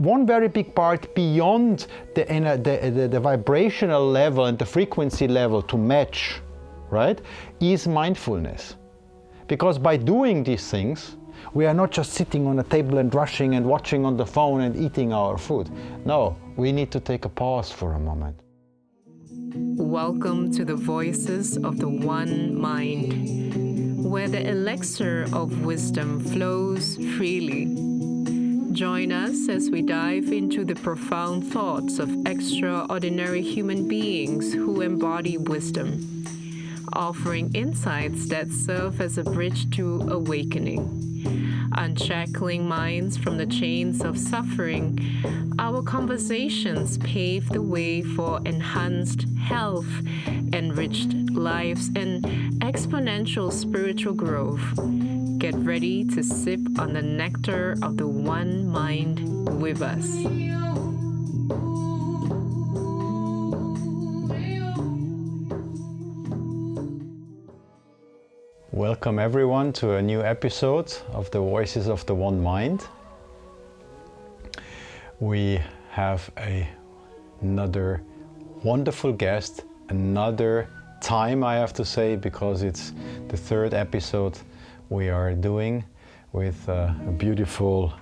One very big part beyond the vibrational level and the frequency level to match, right, is mindfulness. Because by doing these things, we are not just sitting on a table and rushing and watching on the phone and eating our food. No, we need to take a pause for a moment. Welcome to the Voices of the One Mind, where the elixir of wisdom flows freely. Join us as we dive into the profound thoughts of extraordinary human beings who embody wisdom, offering insights that serve as a bridge to awakening. Unshackling minds from the chains of suffering, our conversations pave the way for enhanced health, enriched lives, and exponential spiritual growth. Get ready to sip on the nectar of the One Mind with us. Welcome everyone to a new episode of the Voices of the One Mind. We have another wonderful guest, another time I have to say, because it's the third episode we are doing with a beautiful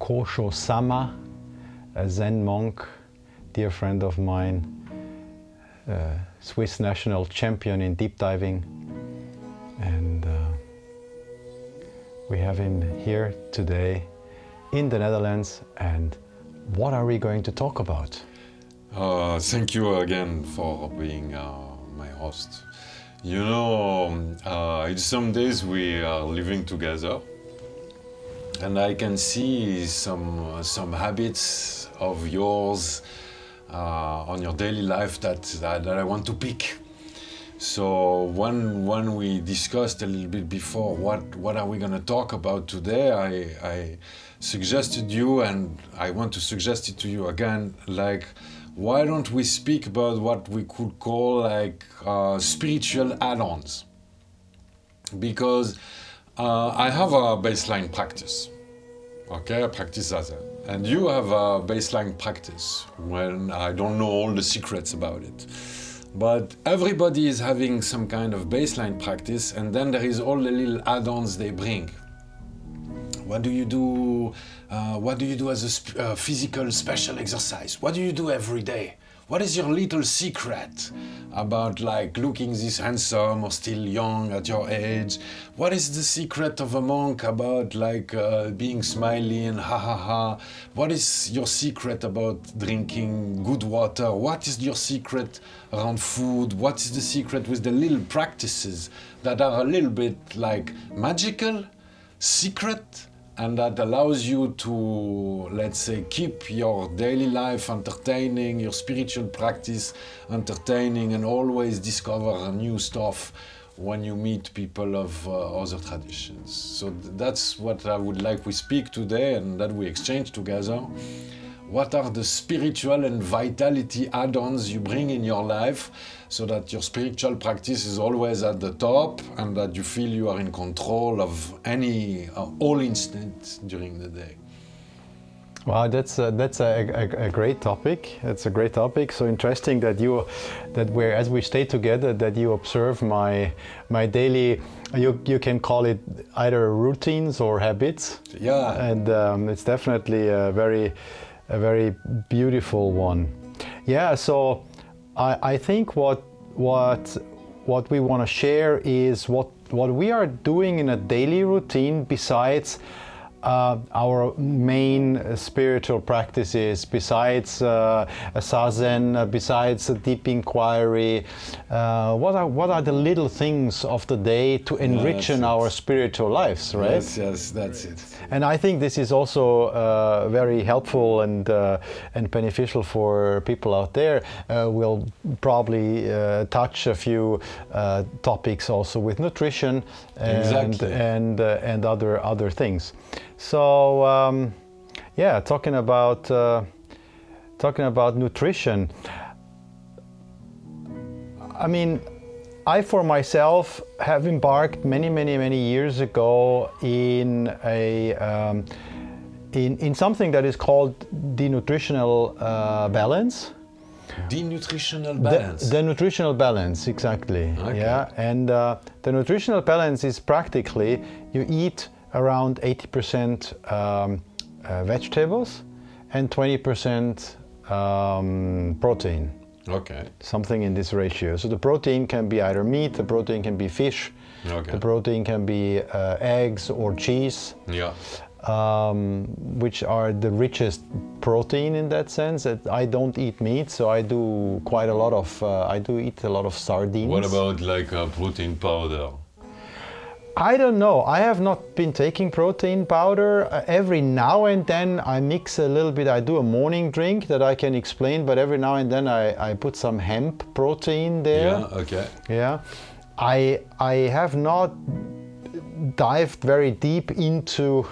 Kosho Sama, a Zen monk, dear friend of mine, Swiss national champion in deep diving, and we have him here today in the Netherlands. And what are we going to talk about? Thank you again for being my host. You know, in some days we are living together, and I can see some habits of yours on your daily life that I want to pick. So when we discussed a little bit before what are we going to talk about today, I suggested you, and I want to suggest it to you again, like, why don't we speak about what we could call like spiritual add-ons? Because I have a baseline practice. Okay, I practice as and you have a baseline practice when I don't know all the secrets about it. But everybody is having some kind of baseline practice, and then there is all the little add-ons they bring. What do you do? What do you do as a physical special exercise? What do you do every day? What is your little secret about like looking this handsome or still young at your age? What is the secret of a monk about like being smiley and ha ha ha? What is your secret about drinking good water? What is your secret around food? What is the secret with the little practices that are a little bit like magical, secret, and that allows you to, let's say, keep your daily life entertaining, your spiritual practice entertaining, and always discover new stuff when you meet people of other traditions. So that's what I would like we speak today and that we exchange together. What are the spiritual and vitality add-ons you bring in your life so that your spiritual practice is always at the top and that you feel you are in control of any, all instant during the day? Wow, that's a great topic. It's a great topic. So interesting that as we stay together, that you observe my daily. You can call it either routines or habits. Yeah. And it's definitely a very beautiful one. Yeah. So I think what we want to share is what we are doing in a daily routine besides our main spiritual practices, besides Zazen, besides a deep inquiry. What are the little things of the day to enrich our spiritual lives, right? Yes, that's it. And I think this is also very helpful and beneficial for people out there. We'll probably touch a few topics also with nutrition and other things. So talking about nutrition. I mean, I for myself have embarked many years ago in in something that is called the nutritional balance. The nutritional balance. The nutritional balance, exactly. Okay. Yeah, and the nutritional balance is practically you eat around 80% vegetables and 20% protein. Okay. Something in this ratio. So the protein can be either meat, the protein can be fish, Okay. the protein can be eggs or cheese. Yeah. Which are the richest protein in that sense. That I don't eat meat, so I do quite a lot of. I do eat a lot of sardines. What about like a protein powder? I don't know. I have not been taking protein powder. Every now and then I mix a little bit. I do a morning drink that I can explain, but every now and then I put some hemp protein there. Yeah. Okay. Yeah. I have not dived very deep into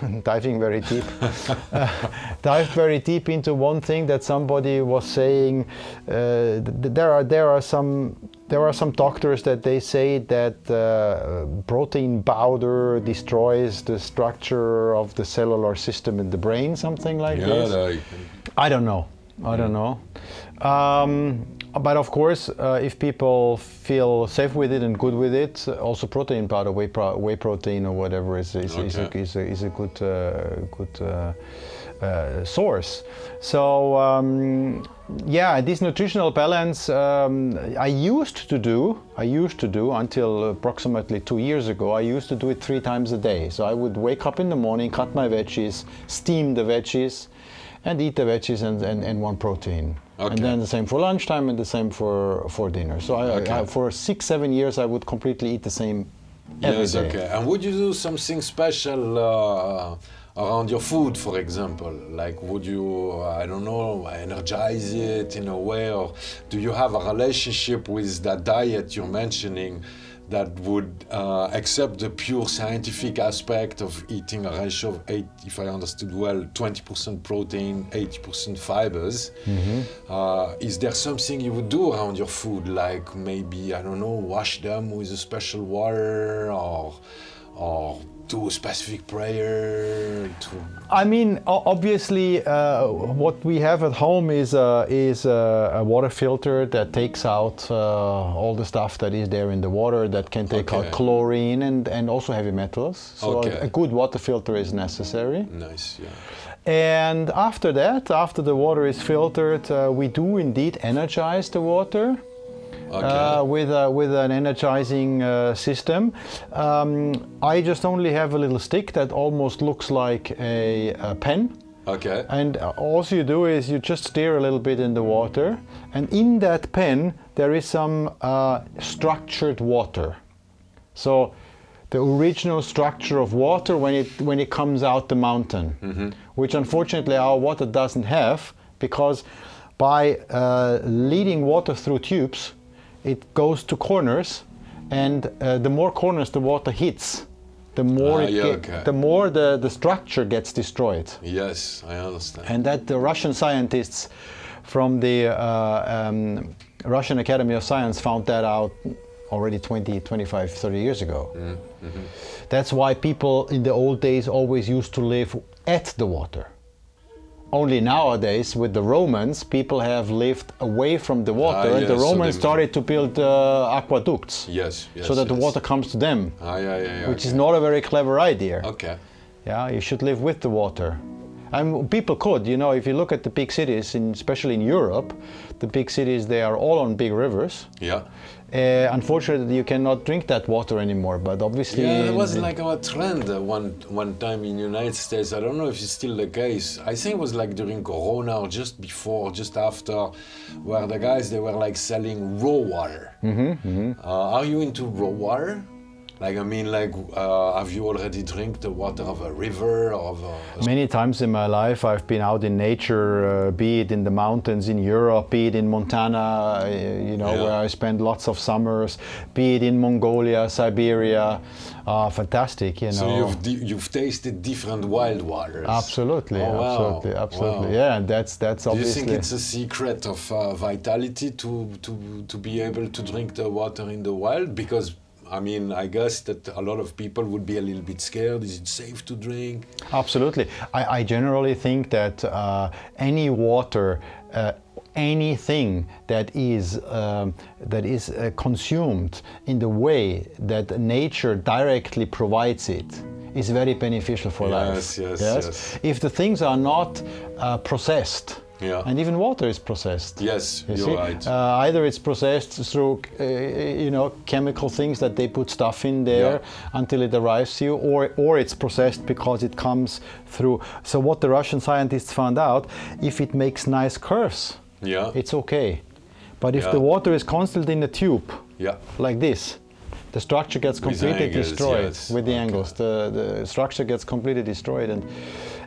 dived very deep into one thing that somebody was saying. There are some doctors that they say that protein powder destroys the structure of the cellular system in the brain, something like this. Like, I don't know. But of course, if people feel safe with it and good with it, also protein powder, whey protein or whatever is a good source. So yeah, this nutritional balance I used to do until approximately 2 years ago. I used to do it 3 times a day. So I would wake up in the morning, cut my veggies, steam the veggies, and eat the veggies and one protein. Okay. And then the same for lunchtime and the same for dinner. So I for 6-7 years I would completely eat the same every day. Okay. And would you do something special around your food, for example? Like, would you, I don't know, energize it in a way, or do you have a relationship with that diet you're mentioning that would accept the pure scientific aspect of eating a ratio of 8, if I understood well, 20% protein, 80% fibers? Mm-hmm. Is there something you would do around your food, like maybe, I don't know, wash them with a special water, or do a specific prayer to... I mean, obviously, what we have at home is a water filter that takes out all the stuff that is there in the water, that can take out chlorine and also heavy metals. So a good water filter is necessary. Nice, yeah. And after that, after the water is filtered, we do indeed energize the water. With an energizing system. I just only have a little stick that almost looks like a pen. Okay. And all you do is you just stir a little bit in the water, and in that pen there is some structured water. So the original structure of water when it comes out the mountain, mm-hmm. which unfortunately our water doesn't have, because by leading water through tubes, it goes to corners, and the more corners the water hits, the more the structure gets destroyed. Yes, I understand. And that the Russian scientists from the Russian Academy of Science found that out already 20, 25, 30 years ago. Mm-hmm. That's why people in the old days always used to live at the water. Only nowadays, with the Romans, people have lived away from the water, and the Romans started to build aqueducts, so that the water comes to them, which is not a very clever idea. Okay. Yeah, you should live with the water. And people could, if you look at the big cities, especially in Europe, the big cities, they are all on big rivers. Yeah. Unfortunately, you cannot drink that water anymore, but obviously... Yeah, there was like a trend one time in the United States. I don't know if it's still the case. I think it was like during Corona or just before, just after, where the guys, they were like selling raw water. Mm-hmm, mm-hmm. Are you into raw water? Like, I mean, like, have you already drank the water of a river or of a... Many times in my life I've been out in nature, be it in the mountains in Europe, be it in Montana, where I spent lots of summers, be it in Mongolia, Siberia. Fantastic, So you've tasted different wild waters. Absolutely, absolutely. Wow. Yeah, and that's obviously... Do you think it's a secret of vitality to be able to drink the water in the wild? Because I mean, I guess that a lot of people would be a little bit scared. Is it safe to drink? Absolutely. I generally think that any water, anything that is consumed in the way that nature directly provides it is very beneficial for life. Yes. If the things are not processed, Yeah. and even water is processed. Yes, You you're see? right. Either it's processed through, chemical things that they put stuff in there until it arrives to you, or it's processed because it comes through. So what the Russian scientists found out, if it makes nice curves, it's okay. But if the water is constantly in a tube, like this, the structure gets completely destroyed with the angles. The structure gets completely destroyed,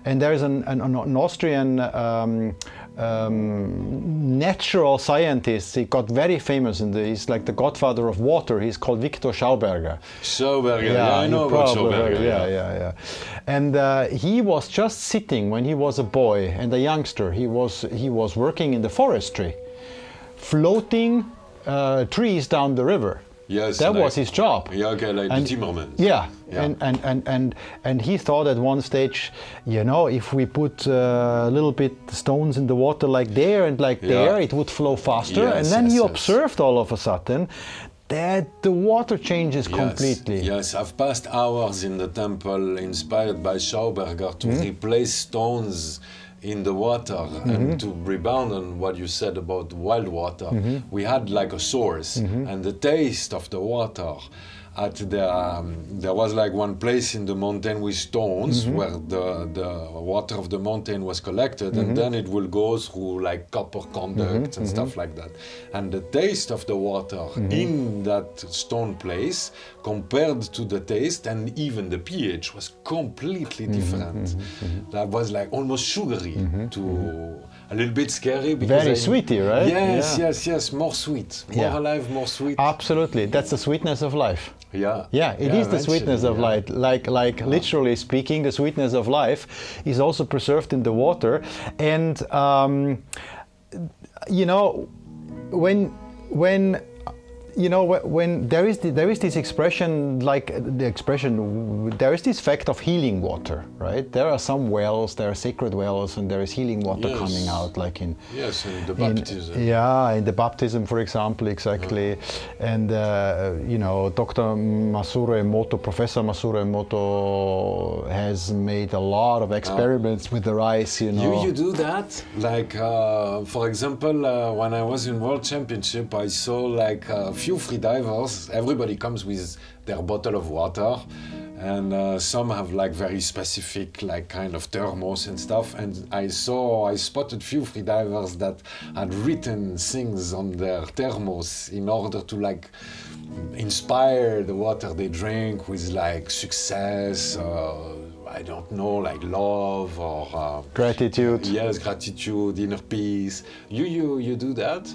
and there is an Austrian natural scientist. He got very famous he's like the godfather of water. He's called Victor Schauberger. I know about Schauberger. Yeah. And he was just sitting when he was a boy and a youngster. He was working in the forestry, floating trees down the river. Yes, that was his job. Yeah, okay, like the Timmermans. Yeah. And he thought at one stage, if we put a little bit stones in the water like there and like there, it would flow faster. Yes, and then he observed all of a sudden that the water changes completely. Yes, I've passed hours in the temple inspired by Schauberger to replace stones in the water and to rebound on what you said about wild water. We had like a source and the taste of the water at there was like one place in the mountain with stones where the water of the mountain was collected and then it will go through like copper conducts and stuff like that. And the taste of the water in that stone place compared to the taste and even the pH was completely different. That was like almost sugary to a little bit scary. Because very sweety, right? Yes, more sweet, more alive, more sweet. Absolutely, that's the sweetness of life. Yeah, it is the sweetness of life. Like literally speaking, the sweetness of life is also preserved in the water. And when there is this expression, there is this fact of healing water, right? There are some wells, there are sacred wells, and there is healing water coming out, like in the baptism. In the baptism, for example, exactly. And Dr. Masaru Emoto, Professor Masaru Emoto, has made a lot of experiments with the rice. You do that, like for example, when I was in World Championship, I saw like few free divers. Everybody comes with their bottle of water, and some have like very specific like kind of thermos and stuff. And I spotted few free divers that had written things on their thermos in order to like inspire the water they drink with like success. I don't know, like love or gratitude. Yes, gratitude, inner peace. You do that?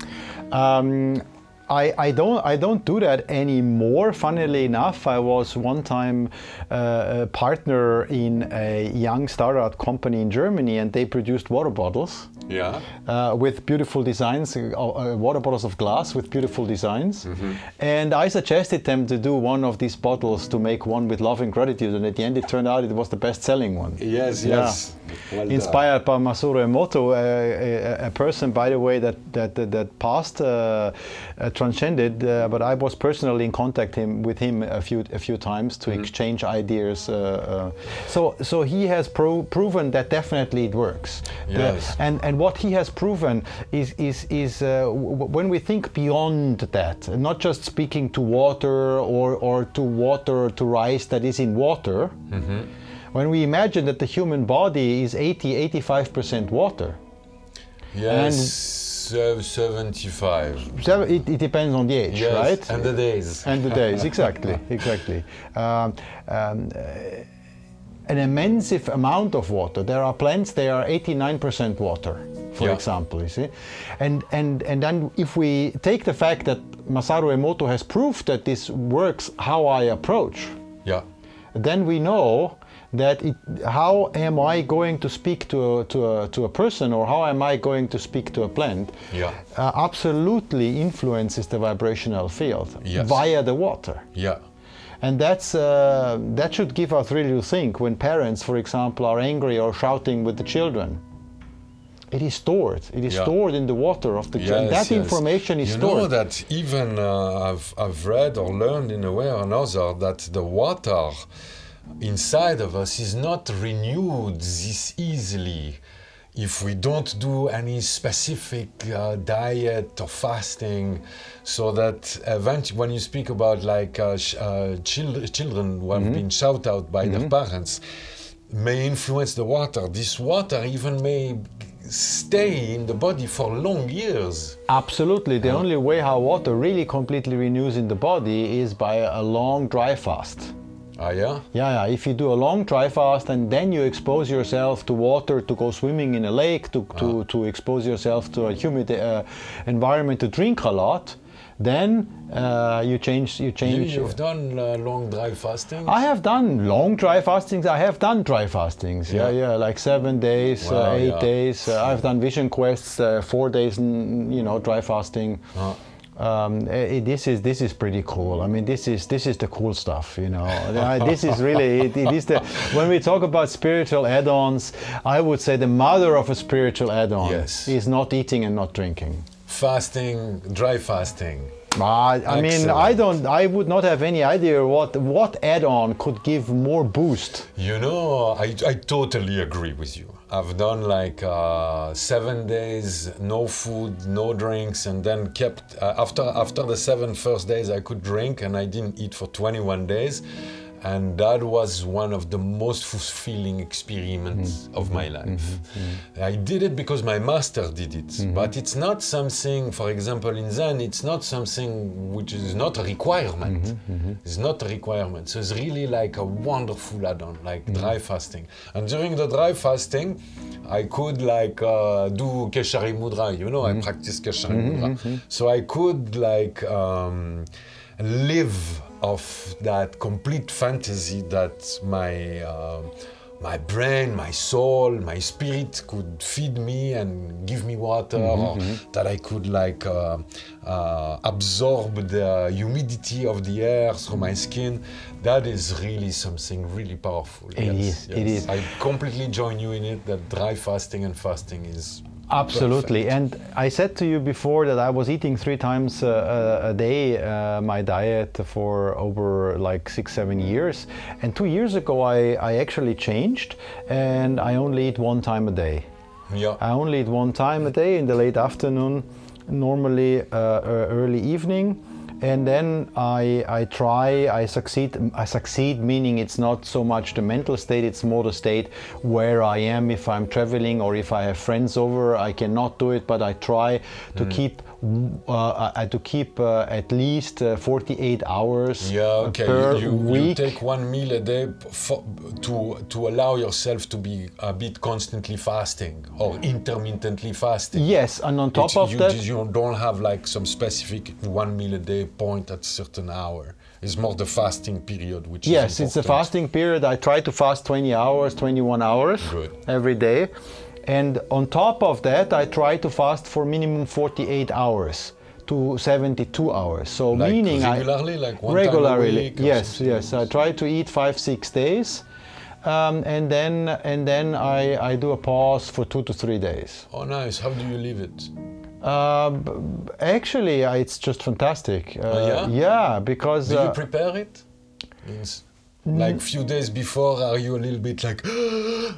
I don't do that anymore. Funnily enough, I was one time a partner in a young startup company in Germany, and they produced water bottles. With beautiful designs, water bottles of glass with beautiful designs. And I suggested them to do one of these bottles, to make one with love and gratitude, and at the end it turned out it was the best-selling one. Yes. Well inspired by Masaru Emoto, a person, by the way, that passed transcended, but I was personally in contact with him a few times to exchange ideas. So he has proven that definitely it works. And what he has proven is when we think beyond that, not just speaking to water or to rice that is in water. When we imagine that the human body is 80-85% water. Yes, 75. It depends on the age, right? And the days. And the days, exactly. An immense amount of water. There are plants, they are 89% water, for example, you see. And then if we take the fact that Masaru Emoto has proved that this works how I approach, then we know that how am I going to speak to a person, or how am I going to speak to a plant, absolutely influences the vibrational field via the water. And that should give us really to think when parents, for example, are angry or shouting with the children. It is stored. It is stored in the water of the child. That information is stored. You know that even I've read or learned in a way or another that the water inside of us is not renewed this easily if we don't do any specific diet or fasting, so that eventually when you speak about like children who have been shouted out by their parents may influence the water, this water even may stay in the body for long years. Absolutely. The only way how water really completely renews in the body is by a long dry fast. Ah, yeah? Yeah. If you do a long dry fast and then you expose yourself to water, to go swimming in a lake, to expose yourself to a humid environment, to drink a lot, then you change. You've done long dry fastings? I have done long dry fastings. I have done dry fastings. Yeah, like 7 days, 8 days. I've done vision quests, 4 days, dry fasting. This is pretty cool. I mean, this is the cool stuff, This is really it is the when we talk about spiritual add-ons, I would say the mother of a spiritual add-on is not eating and not drinking. Fasting, dry fasting. I would not have any idea what add-on could give more boost. I totally agree with you. I've done like 7 days, no food, no drinks, and then kept, after the 7 first days I could drink and I didn't eat for 21 days. And that was one of the most fulfilling experiments of my life. I did it because my master did it, but it's not something, for example, in Zen, it's not something which is not a requirement. It's not a requirement. So it's really like a wonderful add-on, like dry fasting. And during the dry fasting, I could like do Keshari Mudra, I practice Keshari Mudra. So I could like live of that complete fantasy that my brain, my soul, my spirit could feed me and give me water, or that I could like absorb the humidity of the air through my skin. That is really something really powerful. It is. I completely join you in it, that dry fasting and fasting is absolutely perfect. And I said to you before that I was eating 3 times a day, my diet for over like 6-7 years, and 2 years ago I actually changed and I only eat 1 time a day. I only eat 1 time a day in the late afternoon, normally early evening. And then I succeed, meaning it's not so much the mental state, it's more the state where I am if I'm traveling or if I have friends over. I cannot do it, but I try to keep at least 48 hours per week. You take 1 meal a day to allow yourself to be a bit constantly fasting or intermittently fasting. Yes, and on top of that, you don't have like some specific 1 meal a day point at a certain hour. It's more the fasting period, which is important. It's a fasting period. I try to fast 20 hours, 21 hours every day. And on top of that, I try to fast for minimum 48 hours to 72 hours. So like meaning regularly, like one time a week? Yes. I try to eat 5-6 days. And then I do a pause for 2 to 3 days. Oh, nice. How do you live it? Actually, it's just fantastic. Because... Do you prepare it? Like few days before, are you a little bit like,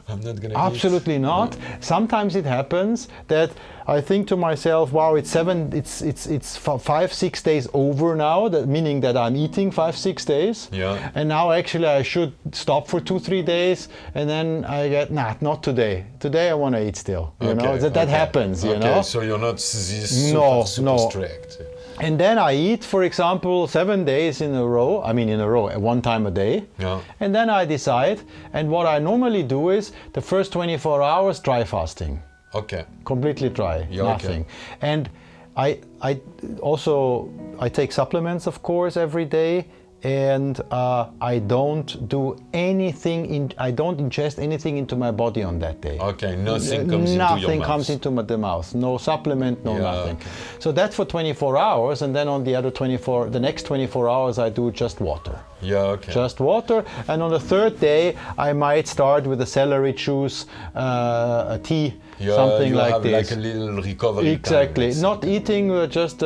I'm not gonna eat? Absolutely not. Sometimes it happens that I think to myself, wow, it's 5-6 days over now, meaning that I'm eating 5-6 days. Yeah. And now actually I should stop for 2-3 days, and then I get, not today. Today I want to eat still. That happens, So you're not this super strict. And then I eat, for example, 7 days in a row, 1 time a day. Yeah. And then I decide, and what I normally do is the first 24 hours dry fasting. Okay. Completely dry, nothing. Okay. And I take supplements, of course, every day. And I don't ingest anything into my body on that day. Okay, nothing comes into your mouth. Nothing comes into the mouth. No supplement, nothing. Okay. So that's for 24 hours, and then on the next 24 hours, I do just water. Yeah, okay. Just water. And on the third day, I might start with a celery juice, a tea, something you like have this. like a little recovery Exactly. time, Not eating, just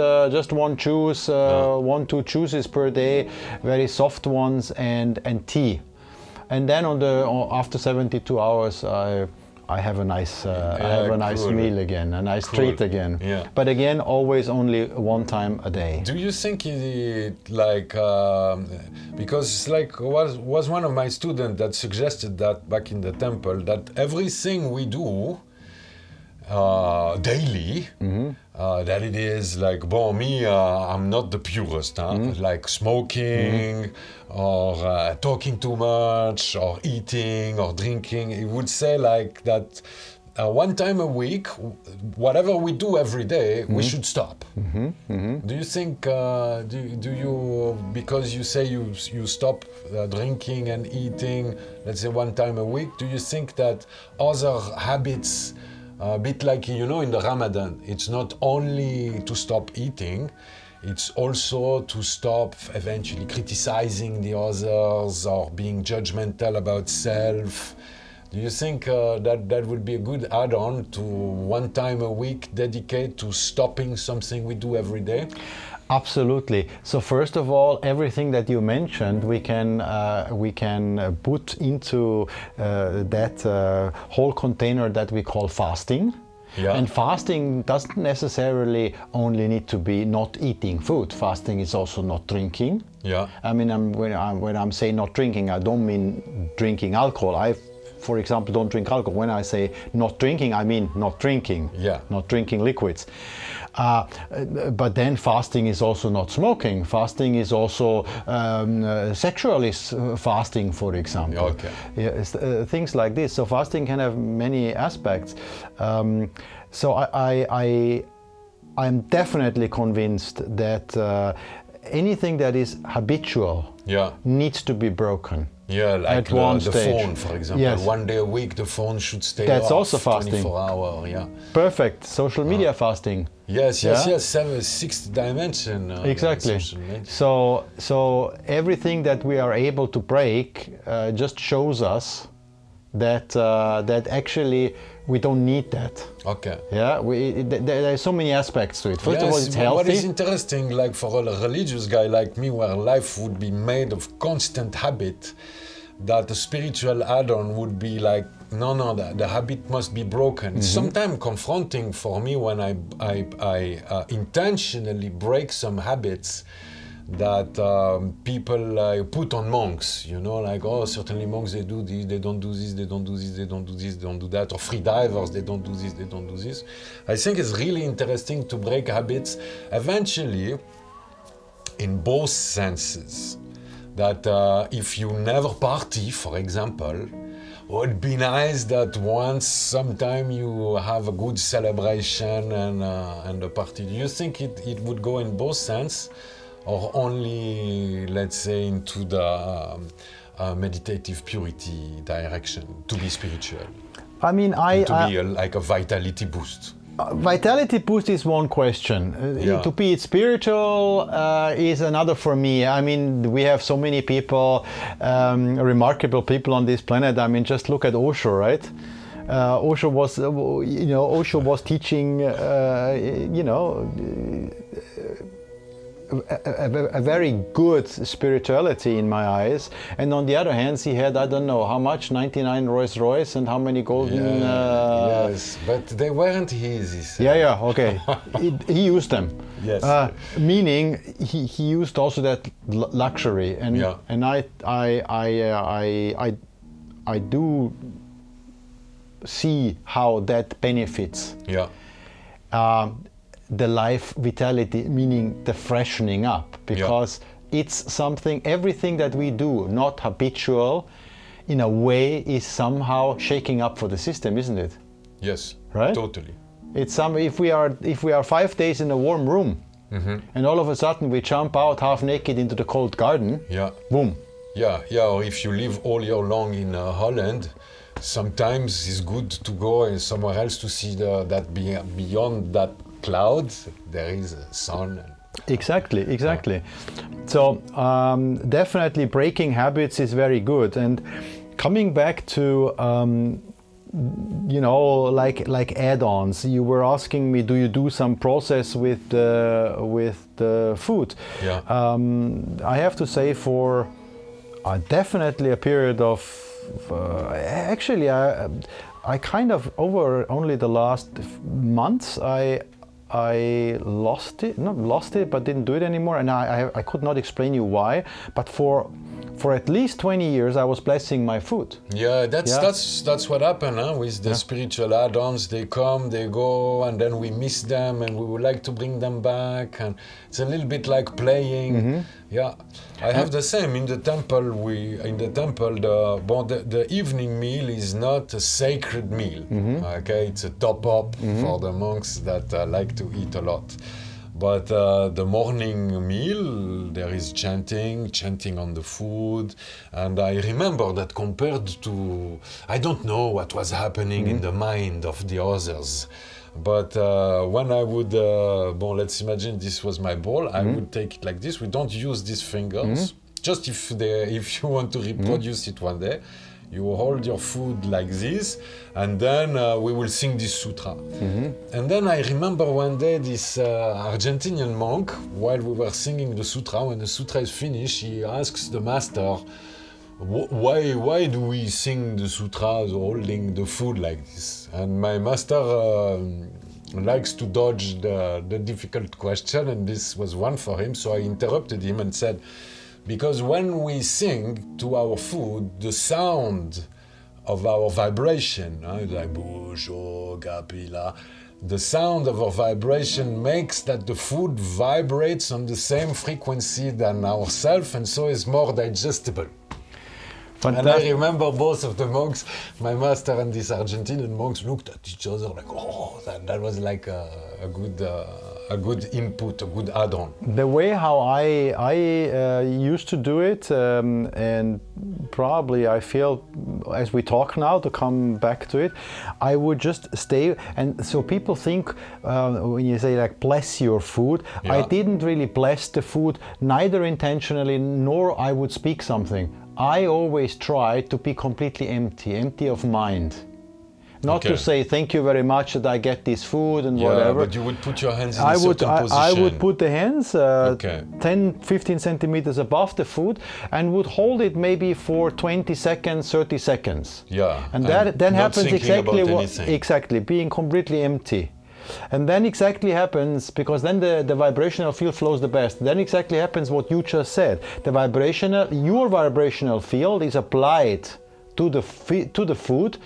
one juice, 1-2 juices per day, very soft ones, and tea. And then after 72 hours, I have a nice cool. meal again, a nice treat again. Yeah. But again, always only one time a day. Do you think it like because it's like was one of my students that suggested that back in the temple that everything we do daily, that it is like, bon, me, I'm not the purest, like smoking or talking too much or eating or drinking. It would say like that one time a week, whatever we do every day, we should stop. Do you think, do you, because you say you stop drinking and eating, let's say one time a week, do you think that other habits, a bit like, in the Ramadan, it's not only to stop eating, it's also to stop eventually criticizing the others or being judgmental about self. Do you think that would be a good add-on to one time a week dedicate to stopping something we do every day? Absolutely. So first of all, everything that you mentioned, we can put into that whole container that we call fasting. Yeah. And fasting doesn't necessarily only need to be not eating food. Fasting is also not drinking. Yeah. I mean, when I'm saying not drinking, I don't mean drinking alcohol. For example, don't drink alcohol. When I say not drinking, I mean not drinking. Yeah. Not drinking liquids. But then fasting is also not smoking. Fasting is also sexually fasting, for example. Okay. Yeah, things like this. So fasting can have many aspects. So I'm definitely convinced that anything that is habitual needs to be broken. Yeah, like at one the stage. phone, for example. Yes. One day a week, the phone should stay That's off. also fasting. 24 hours, yeah. Perfect. Social media fasting. Yes. 6th dimension. Exactly. Social media. So everything that we are able to break just shows us that actually we don't need that. Okay. Yeah, there are so many aspects to it. First of all, it's healthy. What is interesting, like for a religious guy like me, where life would be made of constant habit, that the spiritual add-on would be like, no, the habit must be broken. It's sometimes confronting for me when I intentionally break some habits that people put on monks, like, oh, certainly monks, they do this, they don't do this, they don't do this, they don't do this, they don't do that, or free divers, they don't do this, they don't do this. I think it's really interesting to break habits eventually in both senses. That if you never party, for example, it would be nice that once, sometime you have a good celebration and a party. Do you think it would go in both senses? Or only, let's say, into the meditative purity direction, to be spiritual? I mean, to be like a vitality boost. Vitality boost is one question. To be spiritual is another for me. I mean, we have so many people, remarkable people on this planet. I mean, just look at Osho, right? Osho was teaching, a very good spirituality in my eyes, and on the other hand, he had, I don't know how much, 99 Rolls Royce and how many golden. Yes, but they weren't his. Okay. he used them. Yes. Meaning he used also that luxury, and I do see how that benefits. The life vitality, meaning the freshening up, because it's something, everything that we do, not habitual, in a way is somehow shaking up for the system, isn't it? Yes, right? Totally. It's if we are 5 days in a warm room, and all of a sudden we jump out half naked into the cold garden, boom. Or if you live all year long in Holland, sometimes it's good to go somewhere else to see that beyond that clouds, there is sun Exactly. So definitely breaking habits is very good. And coming back to like add-ons, you were asking me, do you do some process with the food? Yeah. I have to say, for definitely a period of actually I kind of, over only the last months, I not lost it, but didn't do it anymore, and I could not explain you why. But for at least 20 years, I was blessing my food. Yeah, that's what happened with the spiritual add-ons. They come, they go, and then we miss them, and we would like to bring them back. And it's a little bit like playing. Mm-hmm. Yeah, I have the same in the temple. The evening meal is not a sacred meal. Mm-hmm. Okay, it's a top-up for the monks that like to eat a lot. But the morning meal, there is chanting on the food. And I remember that compared to, I don't know what was happening in the mind of the others. But when I would, let's imagine this was my bowl, I would take it like this. We don't use these fingers. Just if you want to reproduce it one day, you hold your food like this, and then we will sing this sutra. And then I remember one day this Argentinian monk, while we were singing the sutra, when the sutra is finished, he asks the master, why do we sing the sutras holding the food like this? And my master likes to dodge the difficult question, and this was one for him, so I interrupted him and said, because when we sing to our food, the sound of our vibration, like Kosho, Kapila, the sound of our vibration makes that the food vibrates on the same frequency than ourselves, and so is more digestible. Fantastic. And I remember both of the monks, my master and these Argentinian monks, looked at each other like, oh, that was like a good input, a good add-on. The way how I used to do it, and probably I feel, as we talk now, to come back to it, I would just stay. And so people think, when you say like bless your food, I didn't really bless the food, neither intentionally nor I would speak something. I always try to be completely empty of mind. Not to say thank you very much that I get this food and whatever. But you would put your hands in a certain position. I would put the hands 10-15 centimeters above the food and would hold it maybe for 20 seconds, 30 seconds. Yeah. And that then happens exactly being completely empty. And then exactly happens, because then the vibrational field flows the best. Then exactly happens what you just said. Your vibrational field is applied to the food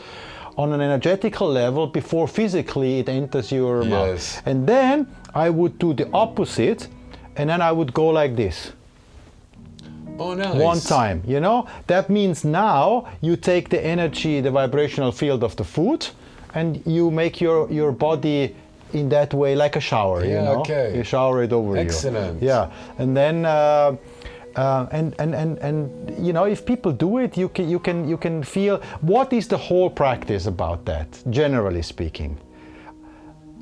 on an energetical level before physically it enters your mouth. And then I would do the opposite, and then I would go like this. Oh, nice. One time, That means now you take the energy, the vibrational field of the food, and you make your body in that way like a shower, You shower it over you. Excellent. Yeah, and then if people do it, you can feel what is the whole practice about that, generally speaking.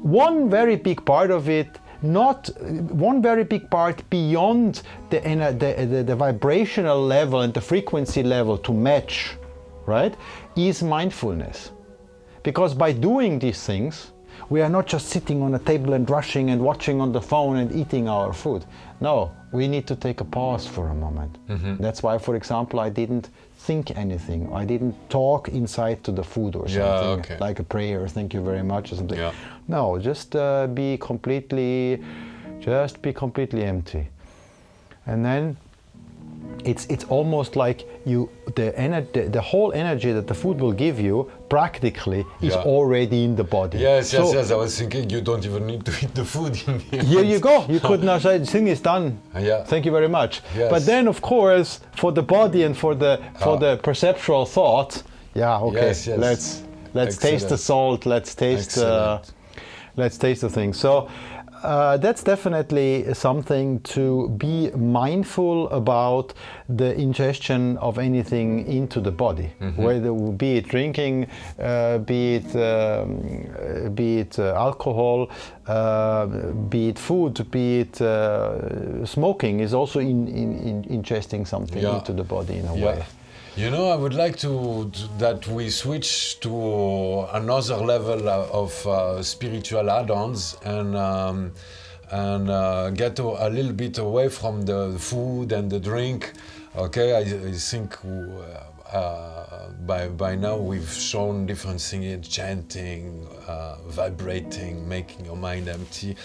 One very big part of it, not one very big part beyond the vibrational level and the frequency level to match, right, is mindfulness. Because by doing these things, we are not just sitting on a table and rushing and watching on the phone and eating our food. No, we need to take a pause for a moment. That's why, for example, I didn't think anything. I didn't talk inside to the food or something, like a prayer, thank you very much or something. No, just be completely empty. And then it's almost like the whole energy that the food will give you practically is already in the body. Yes. I was thinking you don't even need to eat the food in the end. Here you go. You could now say the thing is done. Thank you very much. Yes. But then, of course, for the body and for the perceptual thought, let's taste the salt. Let's taste the thing. So that's definitely something to be mindful about, the ingestion of anything into the body, whether be it drinking, be it alcohol, be it food, be it smoking is also ingesting something into the body in a way. You know, I would like that we switch to another level of spiritual add-ons and get a little bit away from the food and the drink. Okay, I think by now we've shown different things: chanting, vibrating, making your mind empty.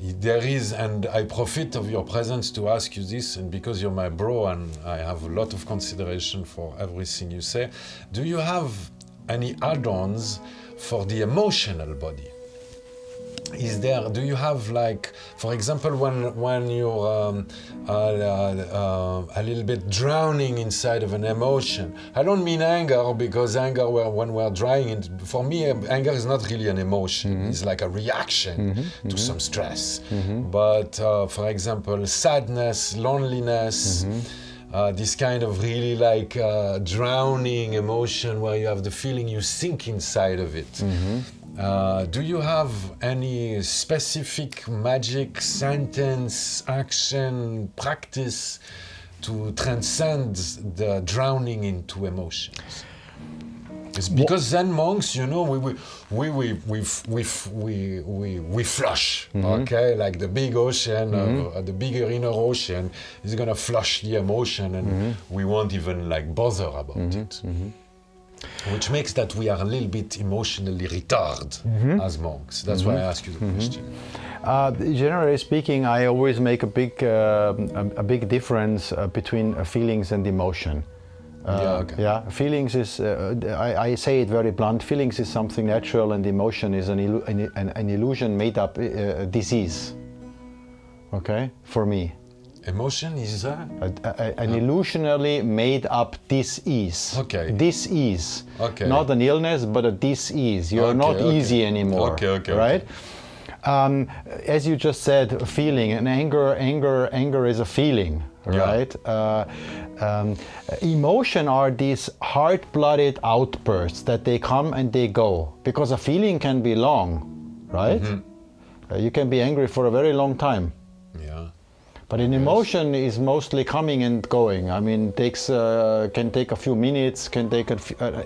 There is, and I profit of your presence to ask you this, and because you're my bro and I have a lot of consideration for everything you say, do you have any add-ons for the emotional body? Do you have, like, for example, when you're a little bit drowning inside of an emotion? I don't mean anger, because anger, when we're drowning, for me, anger is not really an emotion. It's like a reaction to some stress. But for example, sadness, loneliness, this kind of really like drowning emotion where you have the feeling you sink inside of it. Do you have any specific magic sentence, action, practice to transcend the drowning into emotions? It's because Zen monks, you know, we flush, okay? Like the big ocean, the bigger inner ocean is gonna flush the emotion, and we won't even like bother about it. Which makes that we are a little bit emotionally retarded as monks. That's why I ask you the question. Generally speaking, I always make a big difference between feelings and emotion. Feelings is, I say it very blunt, feelings is something natural, and emotion is an illusion made up disease. Okay, for me. Emotion is an illusionally made up dis-ease. Okay. Dis-ease. Okay. Not an illness, but a dis-ease. You're not easy anymore. Right? As you just said, feeling, and anger is a feeling, right? Emotion are these hard-blooded outbursts that they come and they go, because a feeling can be long, right? You can be angry for a very long time. But an emotion is mostly coming and going. I mean, can take a few minutes, can take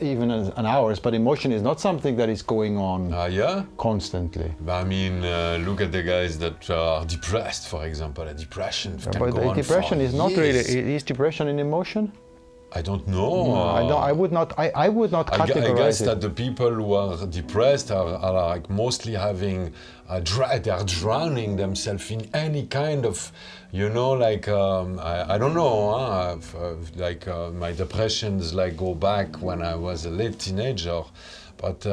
even an hours. But emotion is not something that is going on constantly. I mean, look at the guys that are depressed, for example. A depression can go on depression for is not years. really. Is depression an emotion? I don't know. No, I would not categorize I guess it. that the people who are depressed are like mostly having they are drowning themselves in any kind of, you know, like I don't know. My depressions like go back when I was a late teenager. But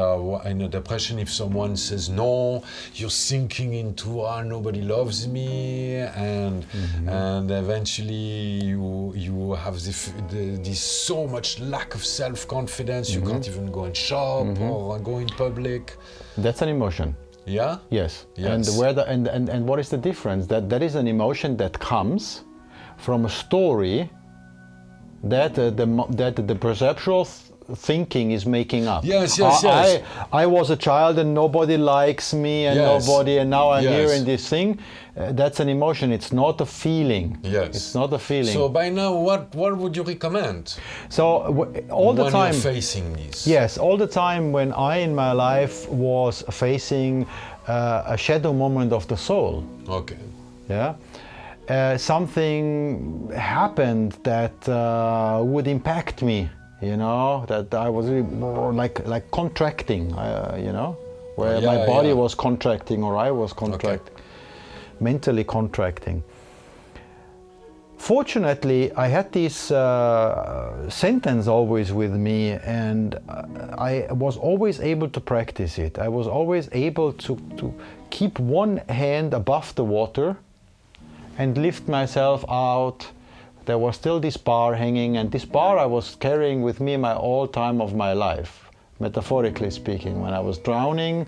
in a depression, if someone says no, you're sinking into nobody loves me, and eventually you have this so much lack of self-confidence, you can't even go and shop or go in public. That's an emotion. Yeah. Yes. And what is the difference? That is an emotion that comes from a story that the perceptual thinking is making up. Yes. I was a child and nobody likes me and now I'm here in this thing. That's an emotion. It's not a feeling. Yes. It's not a feeling. So by now, what would you recommend? So all the time. When you're facing this. Yes, all the time when I in my life was facing a shadow moment of the soul. Okay. Yeah. Something happened that would impact me. You know, that I was really more like contracting, you know, where my body was contracting or I was contracting, mentally contracting. Fortunately, I had this sentence always with me, and I was always able to practice it. I was always able to keep one hand above the water and lift myself out. There was still this bar hanging, and this bar I was carrying with me all time of my life, metaphorically speaking. When I was drowning,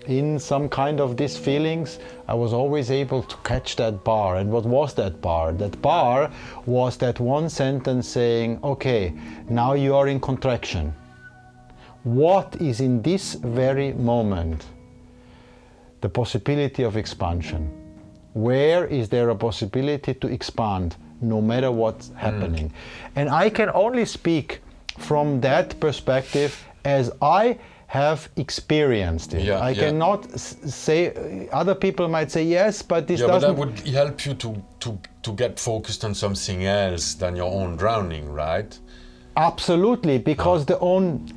in some kind of these feelings, I was always able to catch that bar. And what was that bar? That bar was that one sentence saying, okay, now you are in contraction. What is in this very moment the possibility of expansion? Where is there a possibility to expand no matter what's happening? And I can only speak from that perspective as I have experienced it. I cannot say, other people might say yes, but this doesn't... but that would help you to get focused on something else than your own drowning, right? Absolutely, because the own...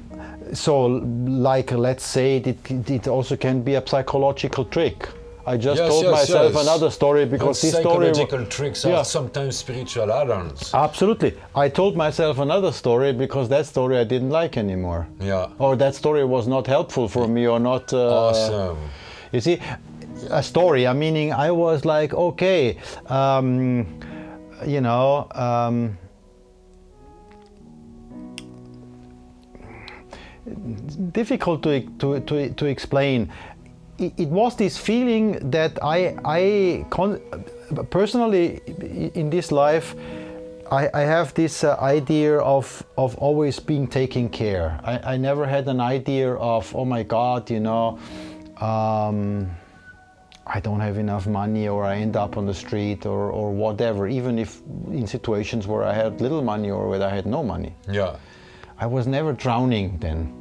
So, like, let's say it also can be a psychological trick. I just told myself another story because this story... Psychological tricks are sometimes spiritual add-ons. Absolutely. I told myself another story because that story I didn't like anymore. Or that story was not helpful for me or not... awesome. You see, a story, meaning I was like, okay, you know... difficult to explain. It was this feeling that I personally in this life I have this idea of always being taken care. I never had an idea of, oh my God, you know, I don't have enough money or I end up on the street or whatever, even if in situations where I had little money or where I had no money. I was never drowning then.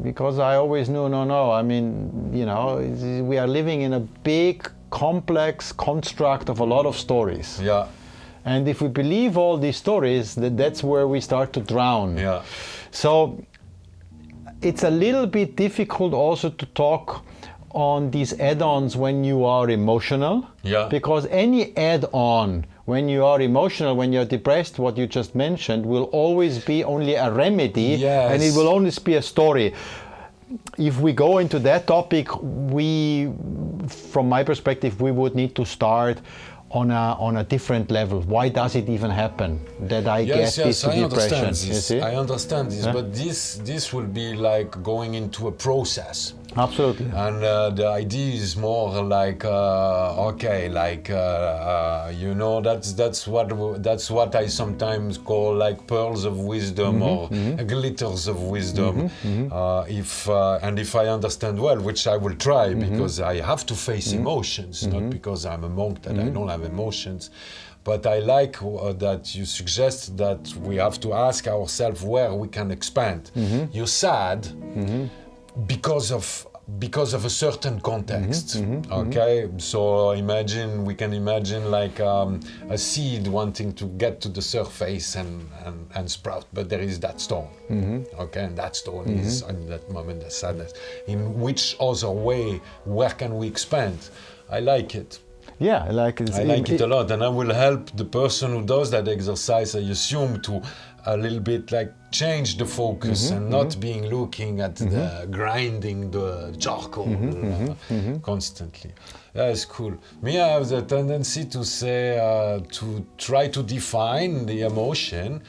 Because I always knew, no, I mean, you know, we are living in a big, complex construct of a lot of stories. And if we believe all these stories, that's where we start to drown. So it's a little bit difficult also to talk on these add-ons when you are emotional. Because any add-on when you are emotional, when you're depressed, what you just mentioned, will always be only a remedy, and it will always be a story. If we go into that topic, from my perspective, we would need to start on a different level. Why does it even happen that I get this depression? I understand this, but this will be like going into a process. Absolutely. And the idea is more like, okay, like you know, that's what I sometimes call like pearls of wisdom or glitters of wisdom. If I understand well, which I will try, because I have to face emotions, not because I'm a monk that I don't have emotions. But I like that you suggest that we have to ask ourselves where we can expand. You're sad because of a certain context. Okay, so we can imagine like a seed wanting to get to the surface and sprout, but there is that stone. Okay, and that stone is in that moment the sadness. In which other way, where can we expand? I like it. Yeah, I like it. I like it a lot, and I will help the person who does that exercise, I assume, to a little bit like change the focus and not being looking at the grinding the charcoal constantly. Yeah, it's cool. Me, I have the tendency to say, to try to define the emotion.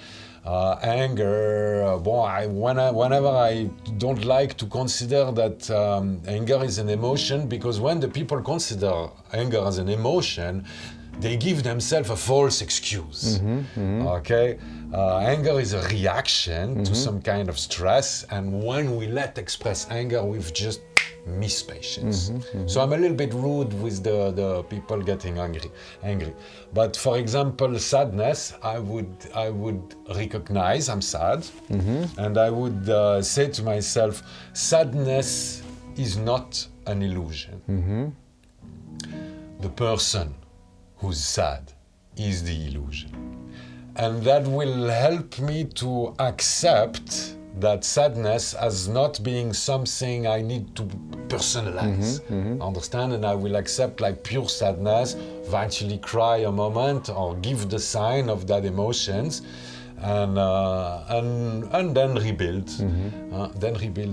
Anger, whenever I don't like to consider that anger is an emotion, because when the people consider anger as an emotion, they give themselves a false excuse. Okay, anger is a reaction to some kind of stress, and when we express anger, we've just missed patience. So I'm a little bit rude with the people getting angry. But for example, sadness, I would recognize I'm sad, and I would say to myself, sadness is not an illusion. The person who's sad is the illusion. And that will help me to accept that sadness as not being something I need to personalize. Understand? And I will accept like pure sadness, eventually cry a moment or give the sign of that emotions, and then rebuild.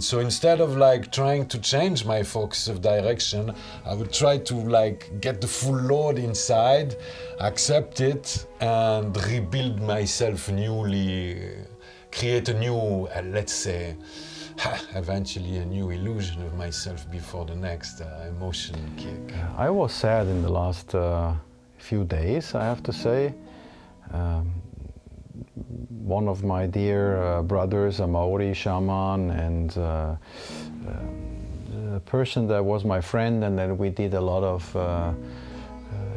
So instead of like trying to change my focus of direction, I would try to like get the full load inside, accept it, and rebuild myself newly, create a new, let's say, eventually a new illusion of myself before the next emotion kick. I was sad in the last few days, I have to say. One of my dear brothers, a Maori shaman, and a person that was my friend, and then we did a lot of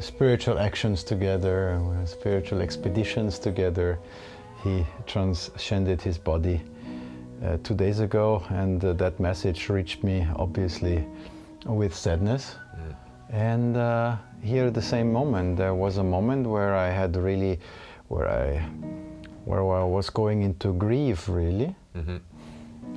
spiritual actions together, spiritual expeditions together. He transcended his body 2 days ago, and that message reached me obviously with sadness. And here at the same moment, there was a moment where I had really, where I was going into grief really.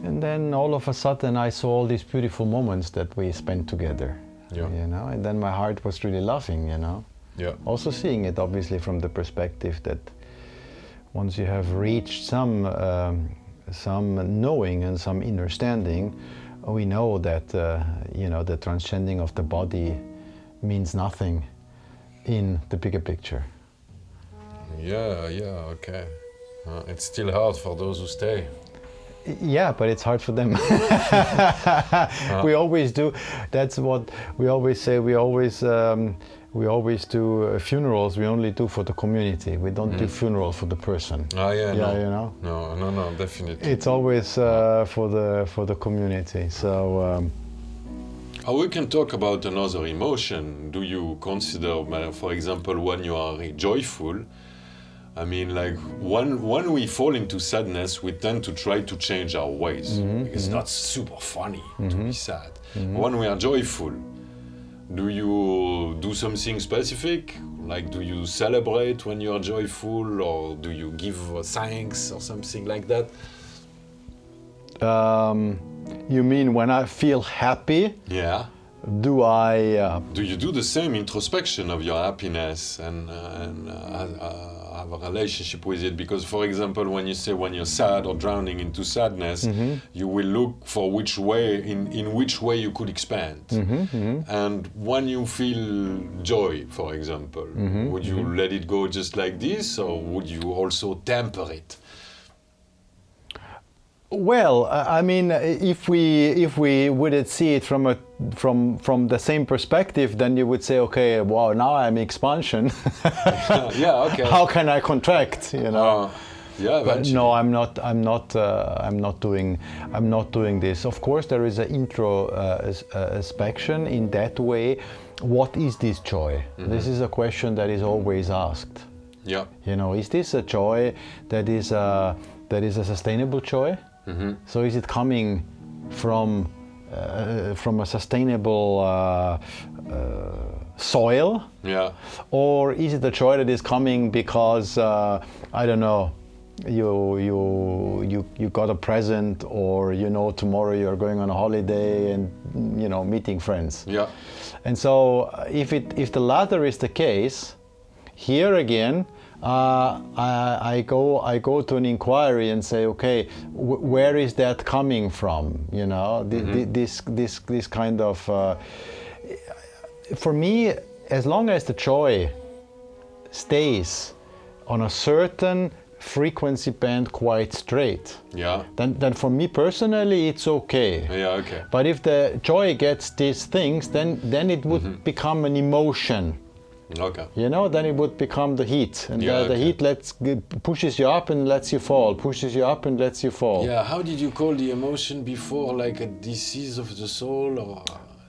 And then all of a sudden I saw all these beautiful moments that we spent together. Yeah. You know, and then my heart was really laughing, you know. Yeah. Also seeing it obviously from the perspective that once you have reached some knowing and some understanding, we know that you know, the transcending of the body means nothing in the bigger picture. Yeah, okay. It's still hard for those who stay. Yeah, but it's hard for them. We always do. That's what we always say. We always do funerals. We only do for the community. We don't do funerals for the person. Oh yeah, Yeah, no. you know. No, definitely. It's always for the community. So. We can talk about another emotion. Do you consider, for example, when you are joyful? I mean, like when we fall into sadness, we tend to try to change our ways. It's not super funny to be sad. When we are joyful, do you do something specific? Like, do you celebrate when you are joyful, or do you give thanks or something like that? You mean when I feel happy? Yeah. Do I? Do you do the same introspection of your happiness and have a relationship with it? Because, for example, when you say when you're sad or drowning into sadness, you will look for which way, in which way you could expand. And when you feel joy, for example, would you let it go just like this, or would you also temper it? Well, I mean, if we would see it from the same perspective, then you would say, okay, wow, now I'm expansion. Yeah, okay. How can I contract? You know. Yeah, but no, I'm not doing this. Of course, there is an introspection in that way. What is this joy? This is a question that is always asked. Yeah. You know, is this a joy that is a sustainable joy? So is it coming from a sustainable soil? Yeah. Or is it a joy that is coming because I don't know, you got a present, or you know tomorrow you're going on a holiday and you know meeting friends? Yeah. And so if the latter is the case, here again. I go to an inquiry and say, okay, where is that coming from? You know, this kind of. For me, as long as the joy stays on a certain frequency band quite straight, then for me personally it's okay. Yeah, okay. But if the joy gets these things, then it would become an emotion. Okay. You know, then it would become the heat, and the heat pushes you up and lets you fall, pushes you up and lets you fall. Yeah. How did you call the emotion before? Like a disease of the soul, or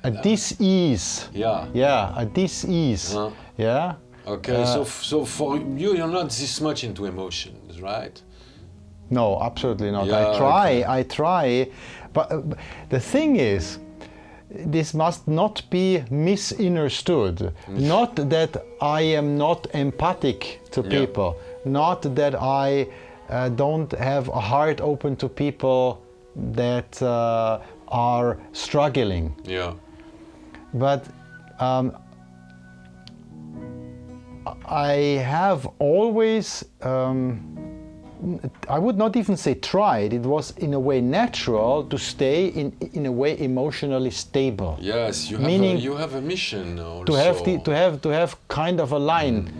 a dis-ease? Yeah. Yeah, a dis-ease. Yeah. Okay. So for you, you're not this much into emotions, right? No, absolutely not. Yeah, I try, but the thing is, this must not be misunderstood. Not that I am not empathic to people, not that I don't have a heart open to people that are struggling. Yeah. But I have always I would not even say tried. It was in a way natural to stay in a way emotionally stable. Yes, you have a mission also. To have kind of a line.